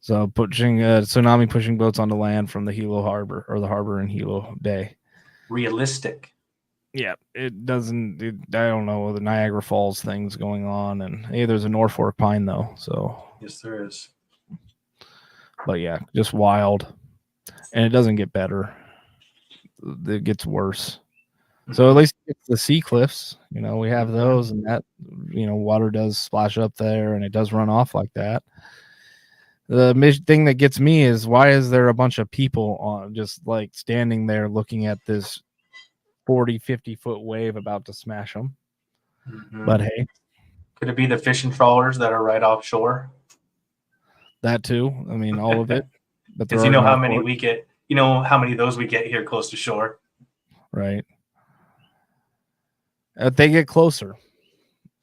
So pushing tsunami pushing boats onto land from the Hilo harbor, or the harbor in Hilo Bay. Realistic. Yeah, it doesn't. I don't know, the Niagara Falls things going on, and hey, there's a Norfolk pine though. So yes, there is. But yeah, just wild, and it doesn't get better. It gets worse. So at least it's the sea cliffs. You know, we have those, and that, you know, water does splash up there, and it does run off like that. The thing that gets me is, why is there a bunch of people on just like standing there looking at this 40-50 foot wave about to smash them? But hey, could it be the fishing trawlers that are right offshore? That too. I mean, all of it. But because you know how many we get. You know how many of those we get here close to shore. Right. They get closer,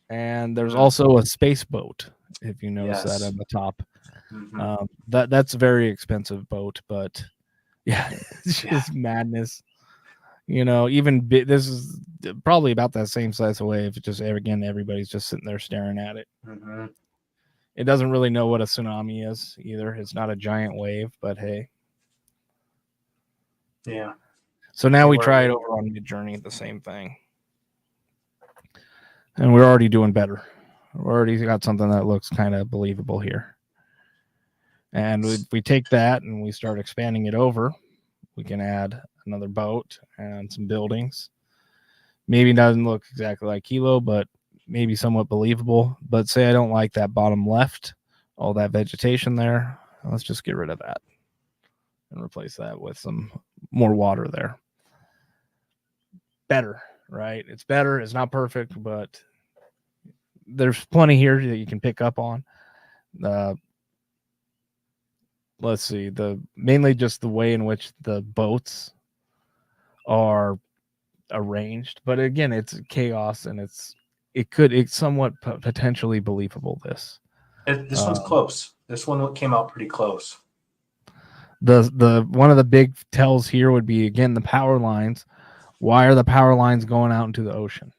and there's also a space boat. If you notice that on the top, that's a very expensive boat. But yeah, it's just madness. You know, even this is probably about that same size of wave. Just again, everybody's just sitting there staring at it. It doesn't really know what a tsunami is either. It's not a giant wave, but hey. Yeah. So now we try it over on Midjourney, the same thing. And we're already doing better. We've already got something that looks kind of believable here. And we take that and we start expanding it over. We can add another boat and some buildings. Maybe doesn't look exactly like Kilo, but maybe somewhat believable. But say I don't like that bottom left, all that vegetation there. Let's just get rid of that and replace that with some more water there. Better, right? It's better. It's not perfect, but there's plenty here that you can pick up on. Let's see, mainly just the way in which the boats are arranged. But again, it's chaos, and it's somewhat potentially believable. This one's close. This one came out pretty close. The one of the big tells here would be, again, the power lines. Why are the power lines going out into the ocean?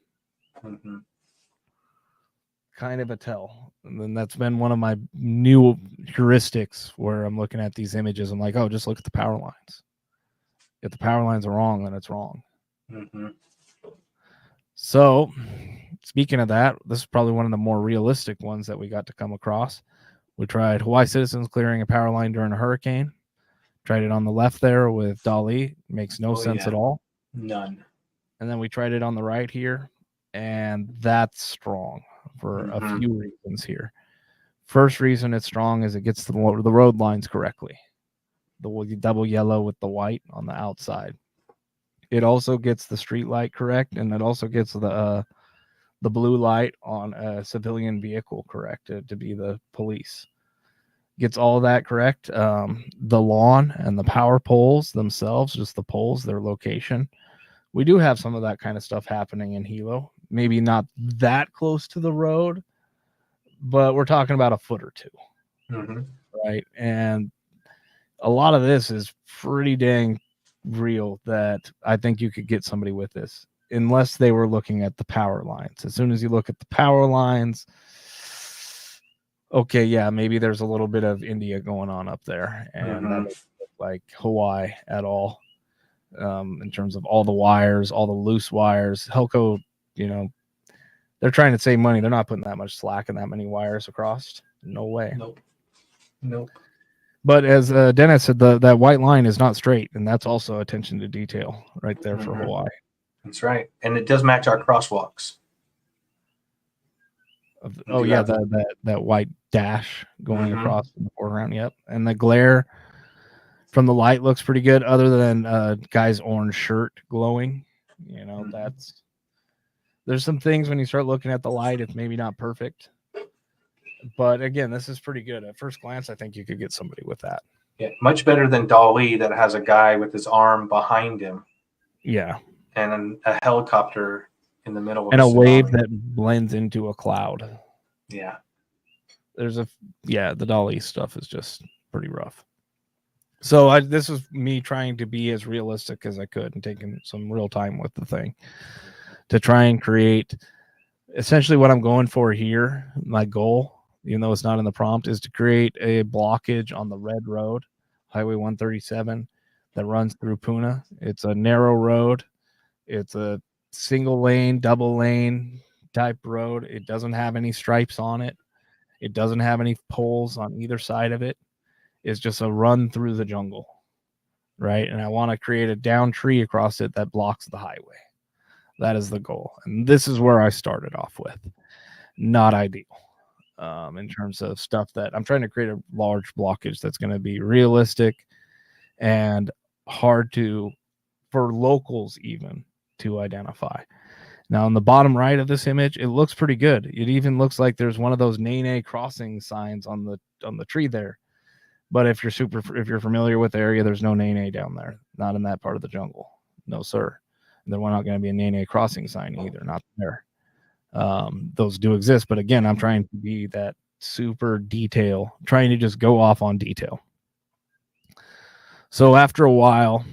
Kind of a tell. And then that's been one of my new heuristics where I'm looking at these images. I'm like, oh, just look at the power lines. If the power lines are wrong, then it's wrong. So speaking of that, this is probably one of the more realistic ones that we got to come across. We tried Hawaii citizens clearing a power line during a hurricane. Tried it on the left there with Dali. Makes no sense at all. None. And then we tried it on the right here, and that's strong for a few reasons here. First reason it's strong is it gets the road lines correctly. The double yellow with the white on the outside. It also gets the street light correct, and it also gets the blue light on a civilian vehicle correct to be the police. Gets all that correct. The lawn and the power poles themselves, just the poles, their location. We do have some of that kind of stuff happening in Hilo. Maybe not that close to the road, but we're talking about a foot or two. Right? And a lot of this is pretty dang real, that I think you could get somebody with this, unless they were looking at the power lines. As soon as you look at the power lines, okay, yeah, maybe there's a little bit of India going on up there, and that doesn't look like Hawaii at all. In terms of all the wires, all the loose wires. Helco, you know, they're trying to save money. They're not putting that much slack in that many wires across. No way. Nope. But as Dennis said, that white line is not straight, and that's also attention to detail right there for Hawaii. That's right, and it does match our crosswalks. Oh yeah, that white dash going across in the foreground. Yep, and the glare from the light looks pretty good, other than guy's orange shirt glowing. You know, there's some things when you start looking at the light, it's maybe not perfect. But again, this is pretty good. At first glance, I think you could get somebody with that. Yeah, much better than Dali that has a guy with his arm behind him. Yeah. And a helicopter in the middle of and a tsunami. wave that blends into a cloud. Yeah. The Dali stuff is just pretty rough. So this was me trying to be as realistic as I could and taking some real time with the thing to try and create essentially what I'm going for here. My goal, even though it's not in the prompt, is to create a blockage on the red road, Highway 137, that runs through Puna. It's a narrow road. It's a single lane, double lane type road. It doesn't have any stripes on it. It doesn't have any poles on either side of it. It's just a run through the jungle, right? And I want to create a down tree across it that blocks the highway. That is the goal. And this is where I started off with. Not ideal in terms of stuff that I'm trying to create a large blockage that's going to be realistic and hard for locals even to identify. Now, on the bottom right of this image, it looks pretty good. It even looks like there's one of those Nene crossing signs on the tree there. But if you're familiar with the area, there's no Nene down there. Not in that part of the jungle. No, sir. And there were not going to be a Nene crossing sign either. Not there. Those do exist, but again, I'm trying to be that super detail, trying to just go off on detail. So after a while,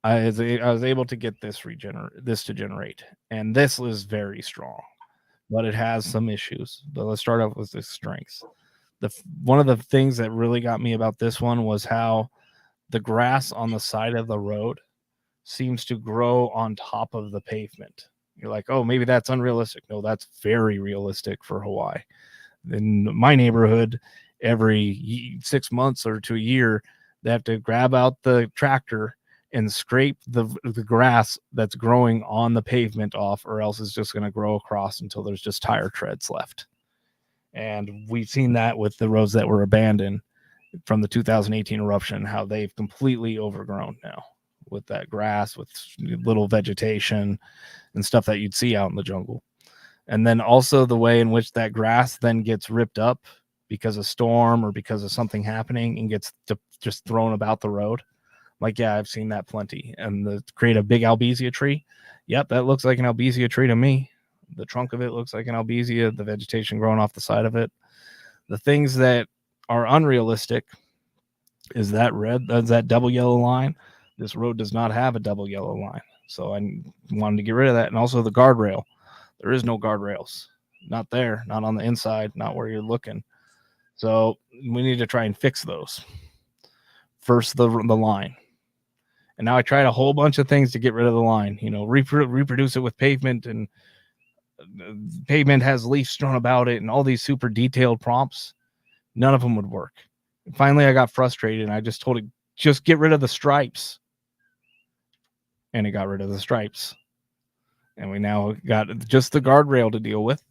I was able to get this to generate, and this is very strong, but it has some issues. But let's start off with the strengths. One of the things that really got me about this one was how the grass on the side of the road seems to grow on top of the pavement. You're like, oh, maybe that's unrealistic. No, that's very realistic for Hawaii. In my neighborhood, every 6 months or to a year, they have to grab out the tractor and scrape the grass that's growing on the pavement off, or else it's just going to grow across until there's just tire treads left. And we've seen that with the roads that were abandoned from the 2018 eruption, how they've completely overgrown now with that grass, with little vegetation and stuff that you'd see out in the jungle. And then also the way in which that grass then gets ripped up because of storm or because of something happening and gets just thrown about the road. Like, yeah, I've seen that plenty. And create a big albizia tree. Yep, that looks like an albizia tree to me. The trunk of it looks like an albizia, the vegetation growing off the side of it. The things that are unrealistic is that double yellow line. This road does not have a double yellow line. So I wanted to get rid of that. And also the guardrail. There is no guardrails. Not there, not on the inside, not where you're looking. So we need to try and fix those. First, the line. And now I tried a whole bunch of things to get rid of the line. Reproduce it with pavement, and pavement has leaves strewn about it and all these super detailed prompts. None of them would work. And finally, I got frustrated and I just told it, just get rid of the stripes. And it got rid of the stripes. And we now got just the guardrail to deal with.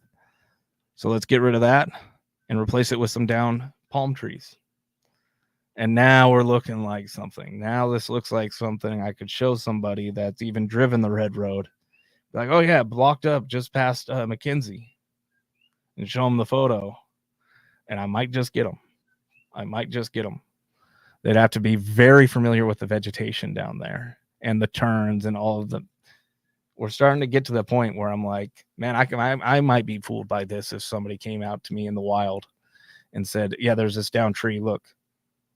So let's get rid of that and replace it with some down palm trees. And now we're looking like something. Now this looks like something I could show somebody that's even driven the red road. Like, oh yeah, blocked up just past McKenzie. And show them the photo. And I might just get them. They'd have to be very familiar with the vegetation down there and the turns and all of the. We're starting to get to the point where I'm like, man, I might be fooled by this if somebody came out to me in the wild and said, yeah, there's this down tree. Look.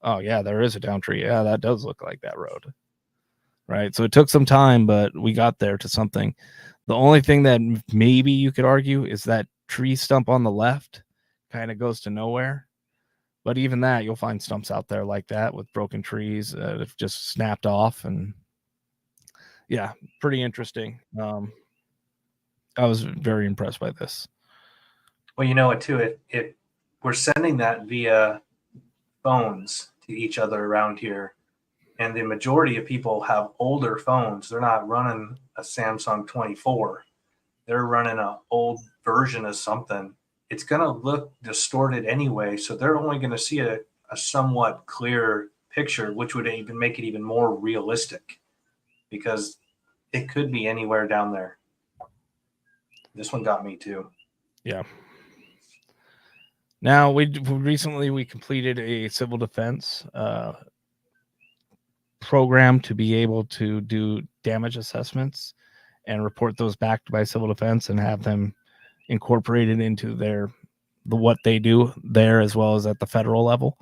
Oh, yeah, there is a down tree. Yeah, that does look like that road. Right. So it took some time, but we got there to something. The only thing that maybe you could argue is that tree stump on the left kind of goes to nowhere. But even that, you'll find stumps out there like that with broken trees that have just snapped off. And yeah, pretty interesting. I was very impressed by this. Well, you know what, too, if we're sending that via phones to each other around here. And the majority of people have older phones. They're not running a Samsung 24. They're running an old version of something. It's going to look distorted anyway. So they're only going to see a somewhat clear picture, which would even make it even more realistic, because it could be anywhere down there. This one got me too. Yeah. Now we completed a civil defense program to be able to do damage assessments and report those back by civil defense and have them incorporated into what they do there, as well as at the federal level.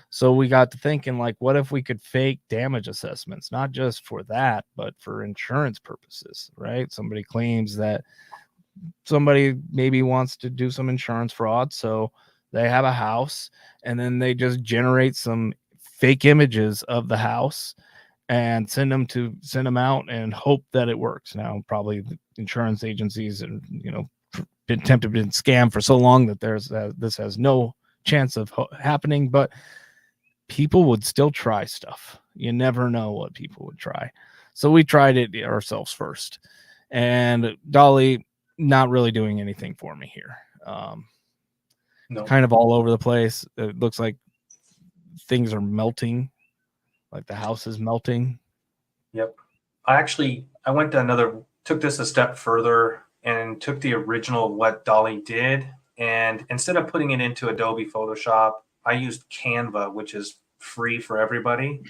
So we got to thinking, like, what if we could fake damage assessments, not just for that, but for insurance purposes, right? Somebody claims that somebody maybe wants to do some insurance fraud, so they have a house and then they just generate some fake images of the house and send them out and hope that it works. Now, probably the insurance agencies and, been tempted to scam for so long that this has no chance of happening, but people would still try stuff. You never know what people would try. So we tried it ourselves first, and Dolly not really doing anything for me here. No. Kind of all over the place. It looks like things are melting, like the house is melting. Yep. I went to took this a step further and took the original what Dolly did, and instead of putting it into Adobe Photoshop, I used Canva, which is free for everybody,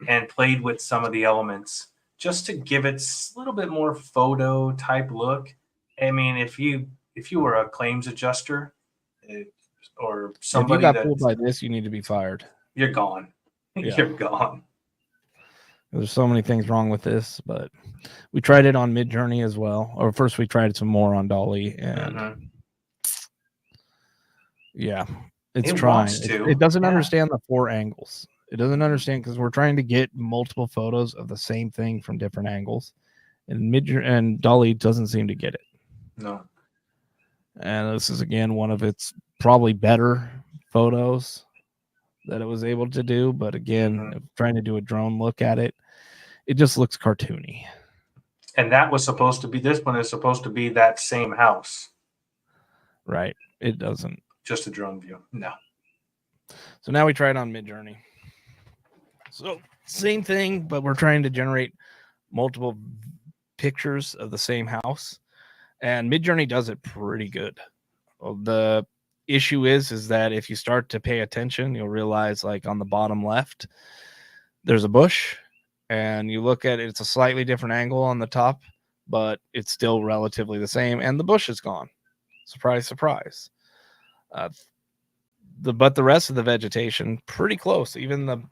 and played with some of the elements just to give it a little bit more photo type look. I mean, if you were a claims adjuster or somebody, if you got fooled by this, you need to be fired. You're gone. Yeah. You're gone. There's so many things wrong with this, but we tried it on Midjourney as well. Or first we tried some more on Dolly, and yeah, it's trying. It doesn't understand the 4 angles. It doesn't understand, because we're trying to get multiple photos of the same thing from different angles, and Dolly doesn't seem to get it. No. And this is, again, one of its probably better photos that it was able to do. But again, trying to do a drone look at it, it just looks cartoony. And this one is supposed to be that same house. Right. It doesn't. Just a drone view. No. So now we tried on Midjourney. So same thing, but we're trying to generate multiple pictures of the same house. And Midjourney does it pretty good. Well, the issue is that if you start to pay attention, you'll realize, like, on the bottom left, there's a bush, and you look at it, it's a slightly different angle on the top, but it's still relatively the same, and the bush is gone. Surprise, surprise. But the rest of the vegetation, pretty close. Even the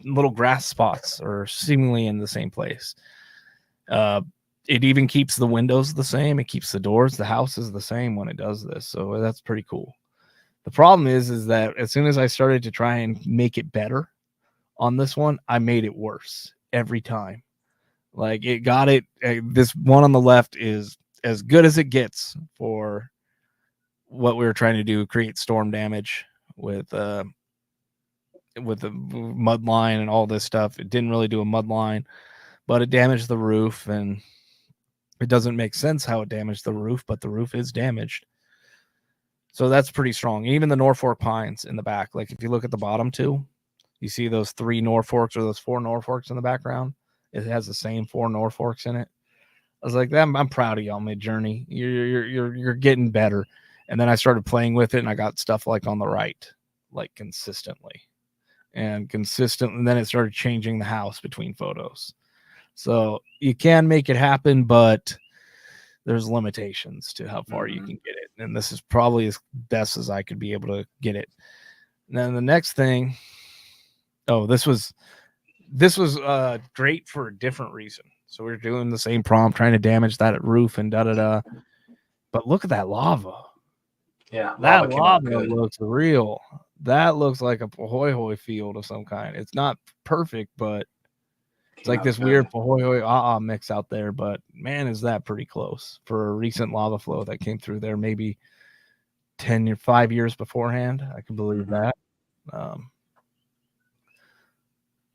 little grass spots are seemingly in the same place. It even keeps the windows the same. It keeps the doors. The house is the same when it does this. So that's pretty cool. The problem is that as soon as I started to try and make it better on this one, I made it worse every time. Like, it got it. This one on the left is as good as it gets for what we were trying to do, create storm damage with the mud line and all this stuff. It didn't really do a mud line, but it damaged the roof, and it doesn't make sense how it damaged the roof, but the roof is damaged. So that's pretty strong. Even the Norfolk pines in the back, like if you look at the bottom two, you see those 3 Norfolks or those 4 Norfolks in the background. It has the same 4 Norfolks in it. I was like, I'm proud of y'all, Midjourney. You're getting better. And then I started playing with it, and I got stuff like on the right, like consistently. And then it started changing the house between photos. So you can make it happen, but there's limitations to how far you can get it. And this is probably as best as I could be able to get it. And then the next thing, this was great for a different reason. So we're doing the same prompt, trying to damage that roof and da-da-da. But look at that lava. Yeah, that lava looks real. That looks like a Pahoehoe field of some kind. It's not perfect, but it's like this weird Pahoehoe mix out there. But man, is that pretty close for a recent lava flow that came through there maybe 5 years beforehand. I can believe that.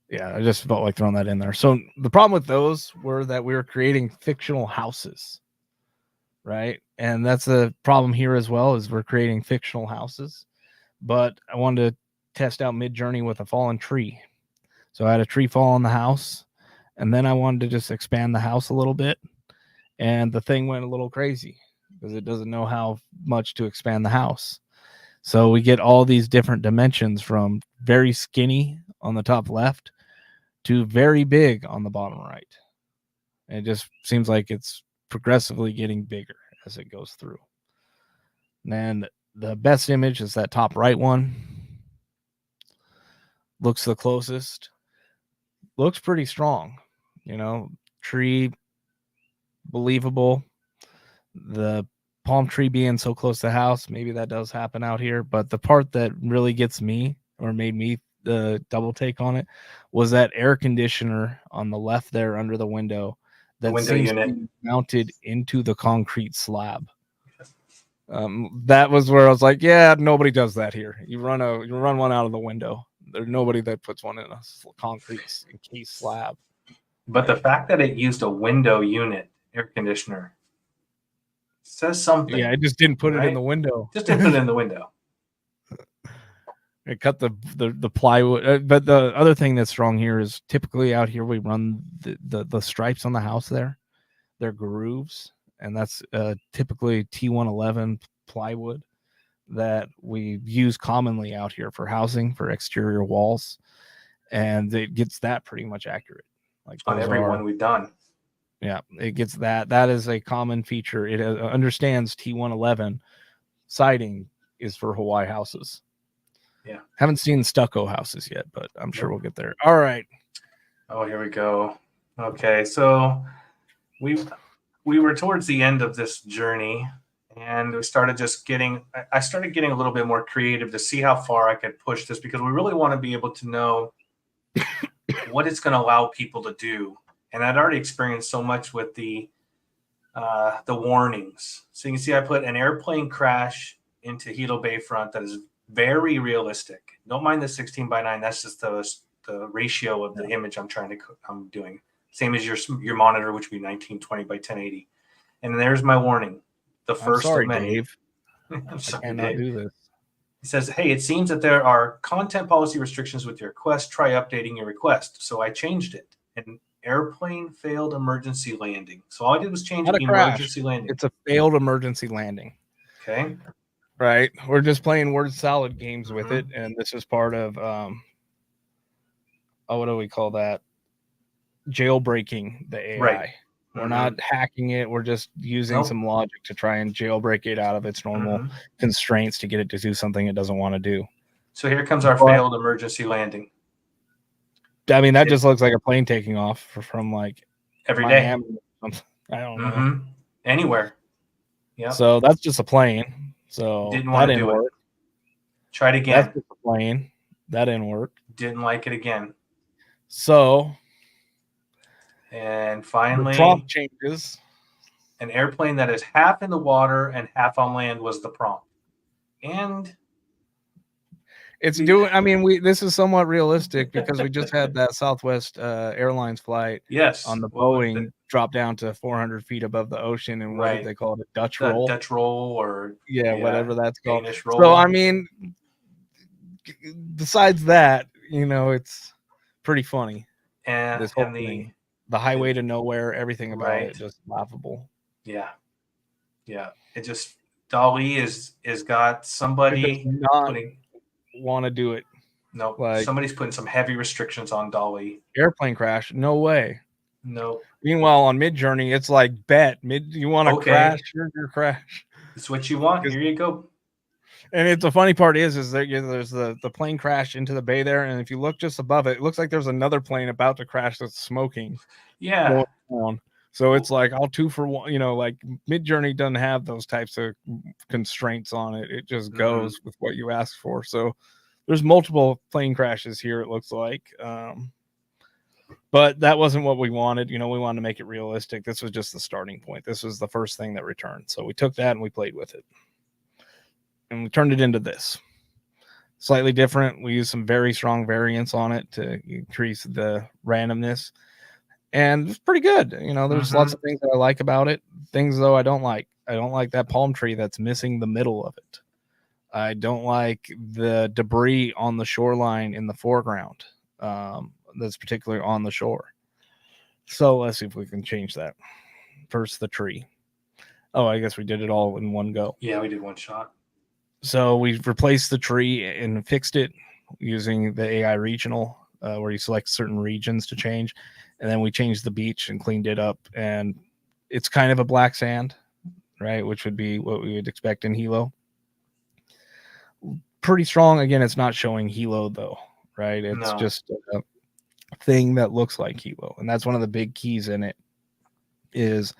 Yeah, I just felt like throwing that in there. So the problem with those were that we were creating fictional houses, right? And that's the problem here as well, is we're creating fictional houses. But I wanted to test out Mid-Journey with a fallen tree. So I had a tree fall on the house, and then I wanted to just expand the house a little bit. And the thing went a little crazy because it doesn't know how much to expand the house. So we get all these different dimensions, from very skinny on the top left to very big on the bottom right. And it just seems like it's progressively getting bigger as it goes through. And the best image is that top right one. Looks the closest. Looks pretty strong. You know, tree, believable. The palm tree being so close to the house, maybe that does happen out here. But the part that really gets me, or made me double take on it, was that air conditioner on the left there under the window that window seems unit to be mounted into the concrete slab. That was where I was like, yeah, nobody does that here. You run one out of the window. There's nobody that puts one in a concrete encased slab. But the fact that it used a window unit air conditioner says something. Yeah, it just didn't put it in the window. Just didn't put it in the window. It cut the plywood. But the other thing that's strong here is, typically out here we run the stripes on the house there. They're grooves, and that's typically T111 plywood that we use commonly out here for housing, for exterior walls, and it gets that pretty much accurate. Like on every one we've done. Yeah, it gets that. That is a common feature. It understands T111 siding is for Hawaii houses. Yeah. Haven't seen stucco houses yet, but I'm sure we'll get there. All right. Oh, here we go. Okay, so we were towards the end of this journey, and we started just getting, I started getting a little bit more creative to see how far I could push this, because we really want to be able to know what it's going to allow people to do. And I'd already experienced so much with the warnings. So you can see I put an airplane crash into Hilo Bayfront that is very realistic. Don't mind the 16:9. That's just the ratio of the image I'm doing. Same as your monitor, which would be 1920 by 1080. And there's my warning. The first I'm sorry, of many. Dave. I'm sorry, I cannot Dave. do this. It says, hey, it seems that there are content policy restrictions with your request. Try updating your request. So I changed it. And airplane failed emergency landing. So all I did was change Not a emergency crash. landing. It's a failed emergency landing. Okay. Right. We're just playing word salad games with it. And this is part of, what do we call that? Jailbreaking the AI. Right. We're not hacking it. We're just using some logic to try and jailbreak it out of its normal constraints to get it to do something it doesn't want to do. So here comes our failed emergency landing. I mean, that just looks like a plane taking off from like every Miami day. Or something. I don't know. Anywhere. Yeah. So that's just a plane. So didn't want to do it. Tried again. That's just a plane. That didn't work. Didn't like it again. So. And finally, the prompt changes. An airplane that is half in the water and half on land was the prompt. And it's doing, I mean, this is somewhat realistic because we just had that Southwest Airlines flight. Yes. On the Boeing drop down to 400 feet above the ocean. And what did they call it? A Dutch roll? Dutch roll or whatever that's called. Danish roll. So, I mean, besides that, it's pretty funny. And this whole thing. The highway to nowhere, everything about it, just laughable. Yeah. Yeah. It just, DALL-E is got somebody want to do it. No, somebody's putting some heavy restrictions on DALL-E. Airplane crash, no way. No. Meanwhile, on Mid-Journey, it's like you want to crash, here's your crash. It's what you want. Here you go. And it's the funny part is that there's the plane crash into the bay there, and if you look just above it, it looks like there's another plane about to crash that's smoking. Yeah. So it's like all 2 for 1. Like Mid-Journey doesn't have those types of constraints on it. It just goes with what you ask for. So there's multiple plane crashes here. It looks like, but that wasn't what we wanted. We wanted to make it realistic. This was just the starting point. This was the first thing that returned. So we took that and we played with it. And we turned it into this. slightly different. We use some very strong variants on it to increase the randomness, and it's pretty good. You know, there's lots of things that I like about it. Things though I don't like. I don't like that palm tree that's missing the middle of it. I don't like the debris on the shoreline in the foreground. That's particularly on the shore. So let's see if we can change that. First, the tree. Oh, I guess we did it all in one go. Yeah, we did one shot. So we replaced the tree and fixed it using the AI regional, where you select certain regions to change. And then we changed the beach and cleaned it up. And it's kind of a black sand, right? Which would be what we would expect in Hilo. Pretty strong. Again, it's not showing Hilo though, right? It's just a thing that looks like Hilo. And that's one of the big keys in it is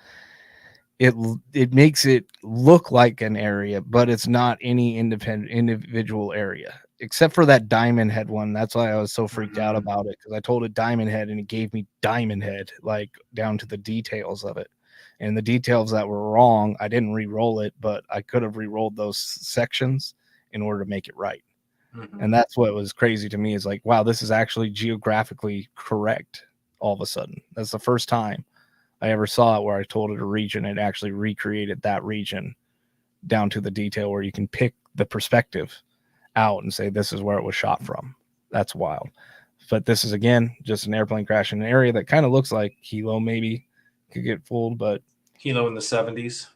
it makes it look like an area, but it's not any individual area, except for that Diamond Head one. That's why I was so freaked out about it, because I told it Diamond Head and it gave me Diamond Head, like down to the details of it. And the details that were wrong, I didn't re-roll it, but I could have re-rolled those sections in order to make it right. And that's what was crazy to me, is like, wow, this is actually geographically correct all of a sudden. That's the first time I ever saw it where I told it a region, it actually recreated that region down to the detail where you can pick the perspective out and say, this is where it was shot from. That's wild. But this is, again, just an airplane crash in an area that kind of looks like Hilo maybe could get fooled, but Hilo in the 70s.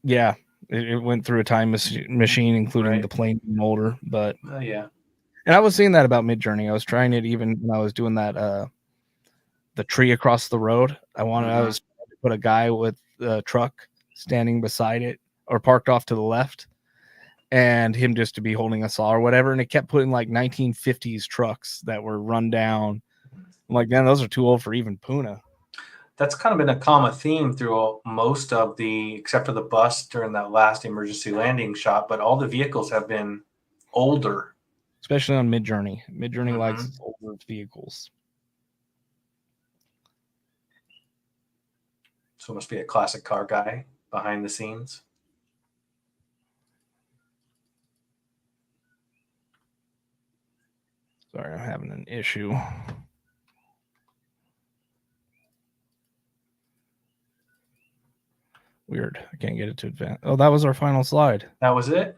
Yeah, it went through a time machine, including the plane being older. But yeah. And I was seeing that about Midjourney. I was trying it even when I was doing that the tree across the road. I was trying to put a guy with a truck standing beside it or parked off to the left, and him just to be holding a saw or whatever. And it kept putting like 1950s trucks that were run down. I'm like, man, those are too old for even Puna. That's kind of been a common theme through most of except for the bus during that last emergency landing shot, but all the vehicles have been older. Especially on Midjourney. Midjourney likes its older vehicles. So it must be a classic car guy behind the scenes. Sorry, I'm having an issue. Weird. I can't get it to advance. Oh, that was our final slide. That was it?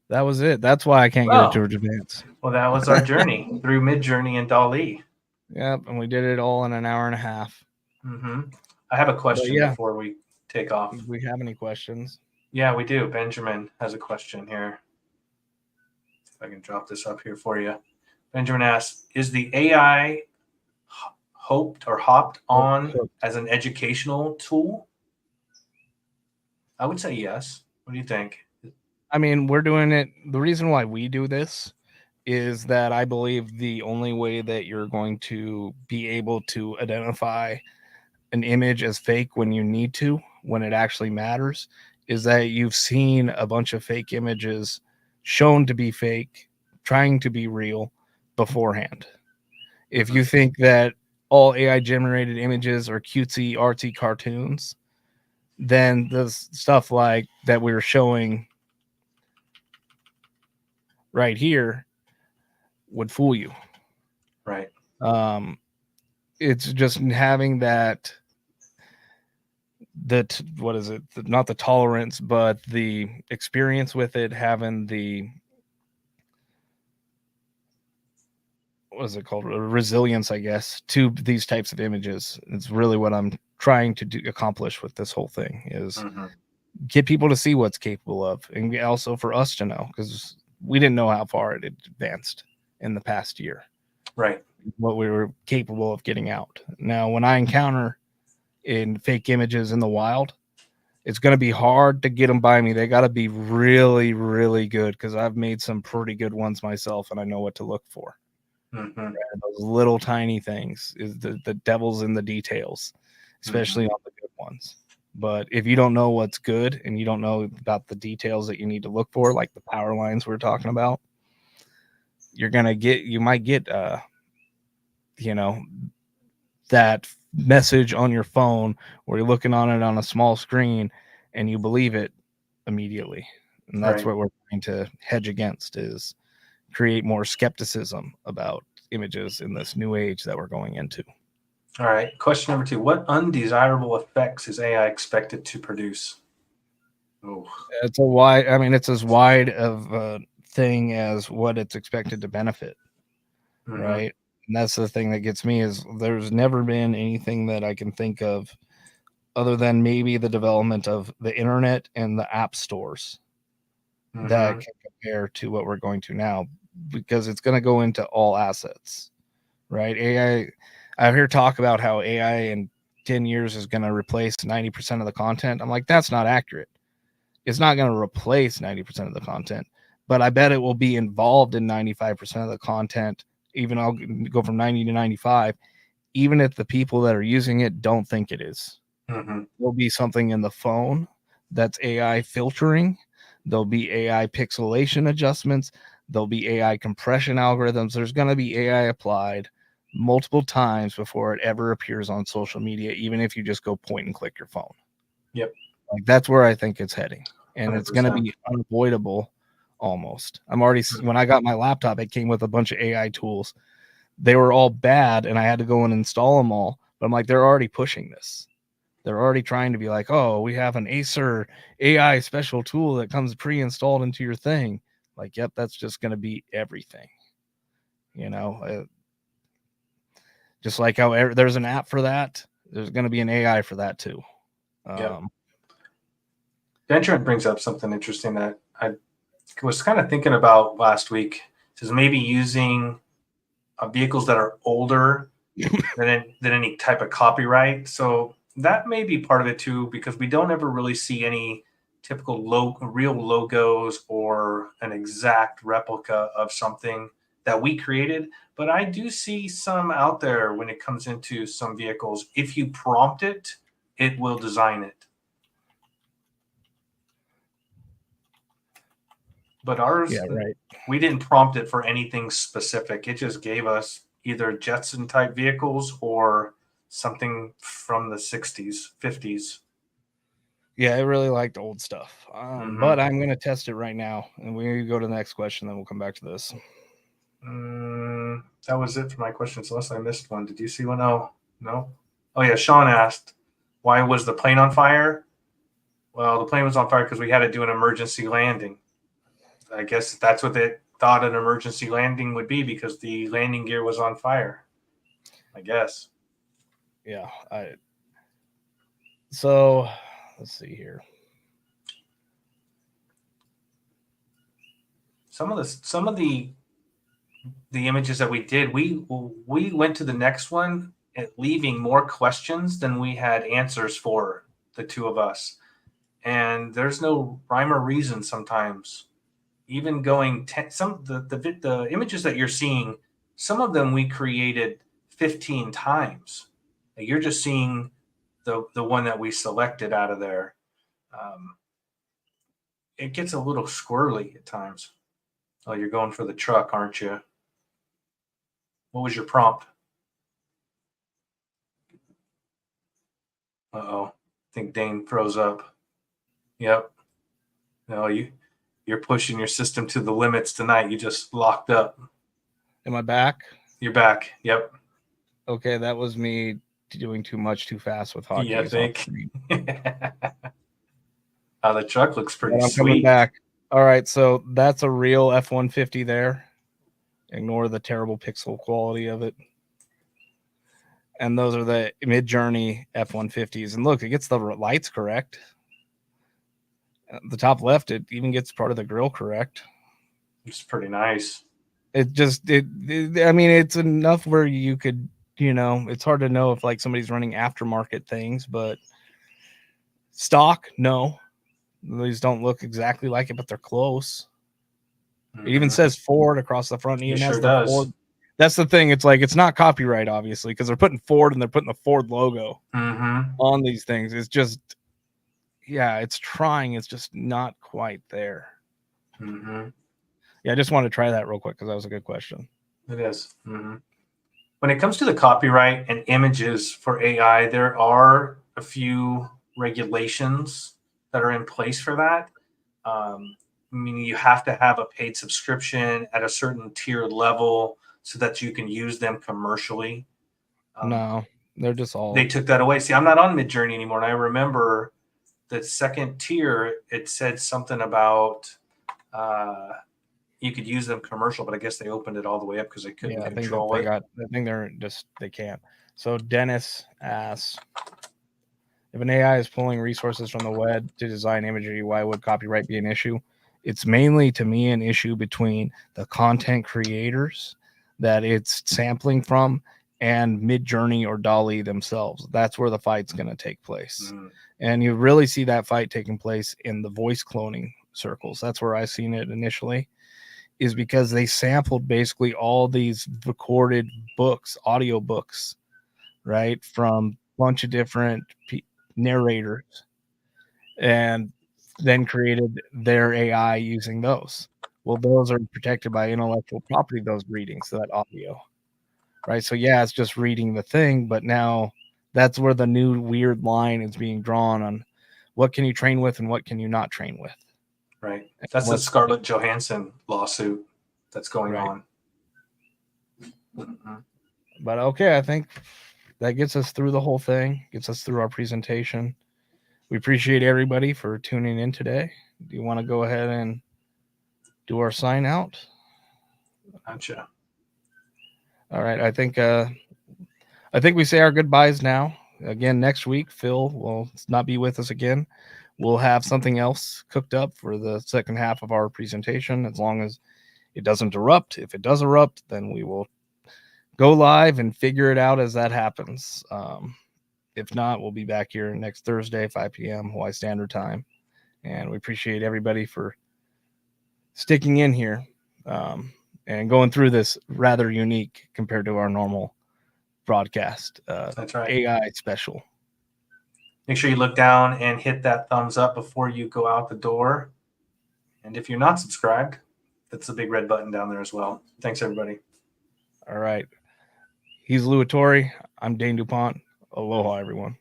That was it. That's why I can't get it to advance. Well, that was our journey through Midjourney and DALL-E. Yep, and we did it all in an hour and a half. I have a question before we take off. Do we have any questions? Yeah, we do. Benjamin has a question here. If I can drop this up here for you. Benjamin asks, is the AI hopped on as an educational tool? I would say yes. What do you think? I mean, we're doing it. The reason why we do this is that I believe the only way that you're going to be able to identify an image as fake when you need to, when it actually matters, is that you've seen a bunch of fake images shown to be fake, trying to be real beforehand. If you think that all AI generated images are cutesy, artsy cartoons, then the stuff like that we were showing right here would fool you. Right. It's just having that what is it? Not the tolerance, but the experience with it, having the, what is it called? Resilience, I guess, to these types of images. It's really what I'm trying to accomplish with this whole thing, is get people to see what's capable of, and also for us to know, because we didn't know how far it had advanced in the past year. Right. What we were capable of getting out. Now, when I encounter in fake images in the wild, it's going to be hard to get them by me. They got to be really, really good, because I've made some pretty good ones myself, and I know what to look for. Right? Those little tiny things is the devil's in the details, especially on the good ones. But if you don't know what's good and you don't know about the details that you need to look for, like the power lines we're talking about, you might get that message on your phone where you're looking on it on a small screen and you believe it immediately. And that's what we're trying to hedge against, is create more skepticism about images in this new age that we're going into. All right. Question number 2. What undesirable effects is AI expected to produce? Oh, It's a wide, I mean, it's as wide of a thing as what it's expected to benefit, right? And that's the thing that gets me is there's never been anything that I can think of other than maybe the development of the internet and the app stores that can compare to what we're going to now, because it's going to go into all assets, right? AI, I hear talk about how AI in 10 years is going to replace 90% of the content. I'm like, that's not accurate. It's not going to replace 90% of the content, but I bet it will be involved in 95% of the content. Even I'll go from 90 to 95, even if the people that are using it don't think it is. There'll be something in the phone that's AI filtering. There'll be AI pixelation adjustments. There'll be AI compression algorithms. There's going to be AI applied multiple times before it ever appears on social media, even if you just go point and click your phone. Yep. Like that's where I think it's heading. And 100%. It's going to be unavoidable almost. I'm already, when I got my laptop, it came with a bunch of AI tools. They were all bad and I had to go and install them all. But I'm like, they're already pushing this. They're already trying to be like, oh, we have an Acer AI special tool that comes pre-installed into your thing. Like, yep, that's just going to be everything. You know, just like how there's an app for that, there's going to be an AI for that too. Yep. Venturant brings up something interesting that I was kind of thinking about last week. It says maybe using vehicles that are older than any type of copyright. So that may be part of it too, because we don't ever really see any typical real logos or an exact replica of something that we created. But I do see some out there when it comes into some vehicles. If you prompt it, it will design it. But ours, yeah, right. We didn't prompt it for anything specific. It just gave us either Jetson type vehicles or something from the 60s, 50s. Yeah, I really liked old stuff. But I'm going to test it right now. And we go to the next question, then we'll come back to this. That was it for my questions, unless I missed one. Did you see one? Oh, no. Oh, yeah. Sean asked, why was the plane on fire? Well, the plane was on fire because we had to do an emergency landing. I guess that's what they thought an emergency landing would be, because the landing gear was on fire, I guess. Yeah. So let's see here. Some of the images that we did, we went to the next one leaving more questions than we had answers for, the two of us. And there's no rhyme or reason sometimes. Even going the images that you're seeing, some of them we created 15 times. You're just seeing the one that we selected out of there. It gets a little squirrely at times. Oh, you're going for the truck, aren't you? What was your prompt? Uh-oh. I think Dane froze up. Yep. No, you're pushing your system to the limits tonight. You just locked up. Am I back? You're back. Yep. Okay, that was me doing too much too fast with hotkeys. Yeah, I think. The truck looks pretty I'm sweet. coming back. All right, so that's a real F-150 there. Ignore the terrible pixel quality of it. And those are the mid-journey F-150s. And look, it gets the lights correct. The top left, it even gets part of the grill correct. It's pretty nice. I mean, it's enough where you could, it's hard to know if like somebody's running aftermarket things, but stock, no. These don't look exactly like it, but they're close. It even says Ford across the front. It even has the Ford. That's the thing. It's like, it's not copyright, obviously, because they're putting Ford and they're putting the Ford logo on these things. It's just, yeah, it's trying. It's just not quite there. Yeah, I just wanted to try that real quick because that was a good question. It is. When it comes to the copyright and images for AI, there are a few regulations that are in place for that. meaning you have to have a paid subscription at a certain tier level so that you can use them commercially. No, they're just all. They took that away. See, I'm not on Midjourney anymore, and I remember the second tier. It said something about you could use them commercial, but I guess they opened it all the way up because they couldn't control it. I think they can't. So Dennis asks, if an AI is pulling resources from the web to design imagery, why would copyright be an issue? It's mainly, to me, an issue between the content creators that it's sampling from and Midjourney or DALL-E themselves. That's where the fight's going to take place. And you really see that fight taking place in the voice cloning circles. That's where I seen it initially, is because they sampled basically all these recorded books, audio books, right, from a bunch of different narrators, and then created their AI using those. Well, those are protected by intellectual property, those readings, that audio, right? So yeah, it's just reading the thing, but now that's where the new weird line is being drawn on what can you train with and what can you not train with. Right. That's the Scarlett Johansson lawsuit that's going on. But okay, I think that gets us through the whole thing, gets us through our presentation. We appreciate everybody for tuning in today. Do you want to go ahead and do our sign out? Gotcha. All right. I think we say our goodbyes now. Again, next week, Phil will not be with us again. We'll have something else cooked up for the second half of our presentation, as long as it doesn't erupt. If it does erupt, then we will go live and figure it out as that happens. If not, we'll be back here next Thursday, 5 p.m. Hawaii Standard Time. And we appreciate everybody for sticking in here and going through this rather unique compared to our normal broadcast. That's right. AI special. Make sure you look down and hit that thumbs up before you go out the door. And if you're not subscribed, that's the big red button down there as well. Thanks, everybody. All right. He's Lou Ettore. I'm Dane DuPont. Aloha, everyone.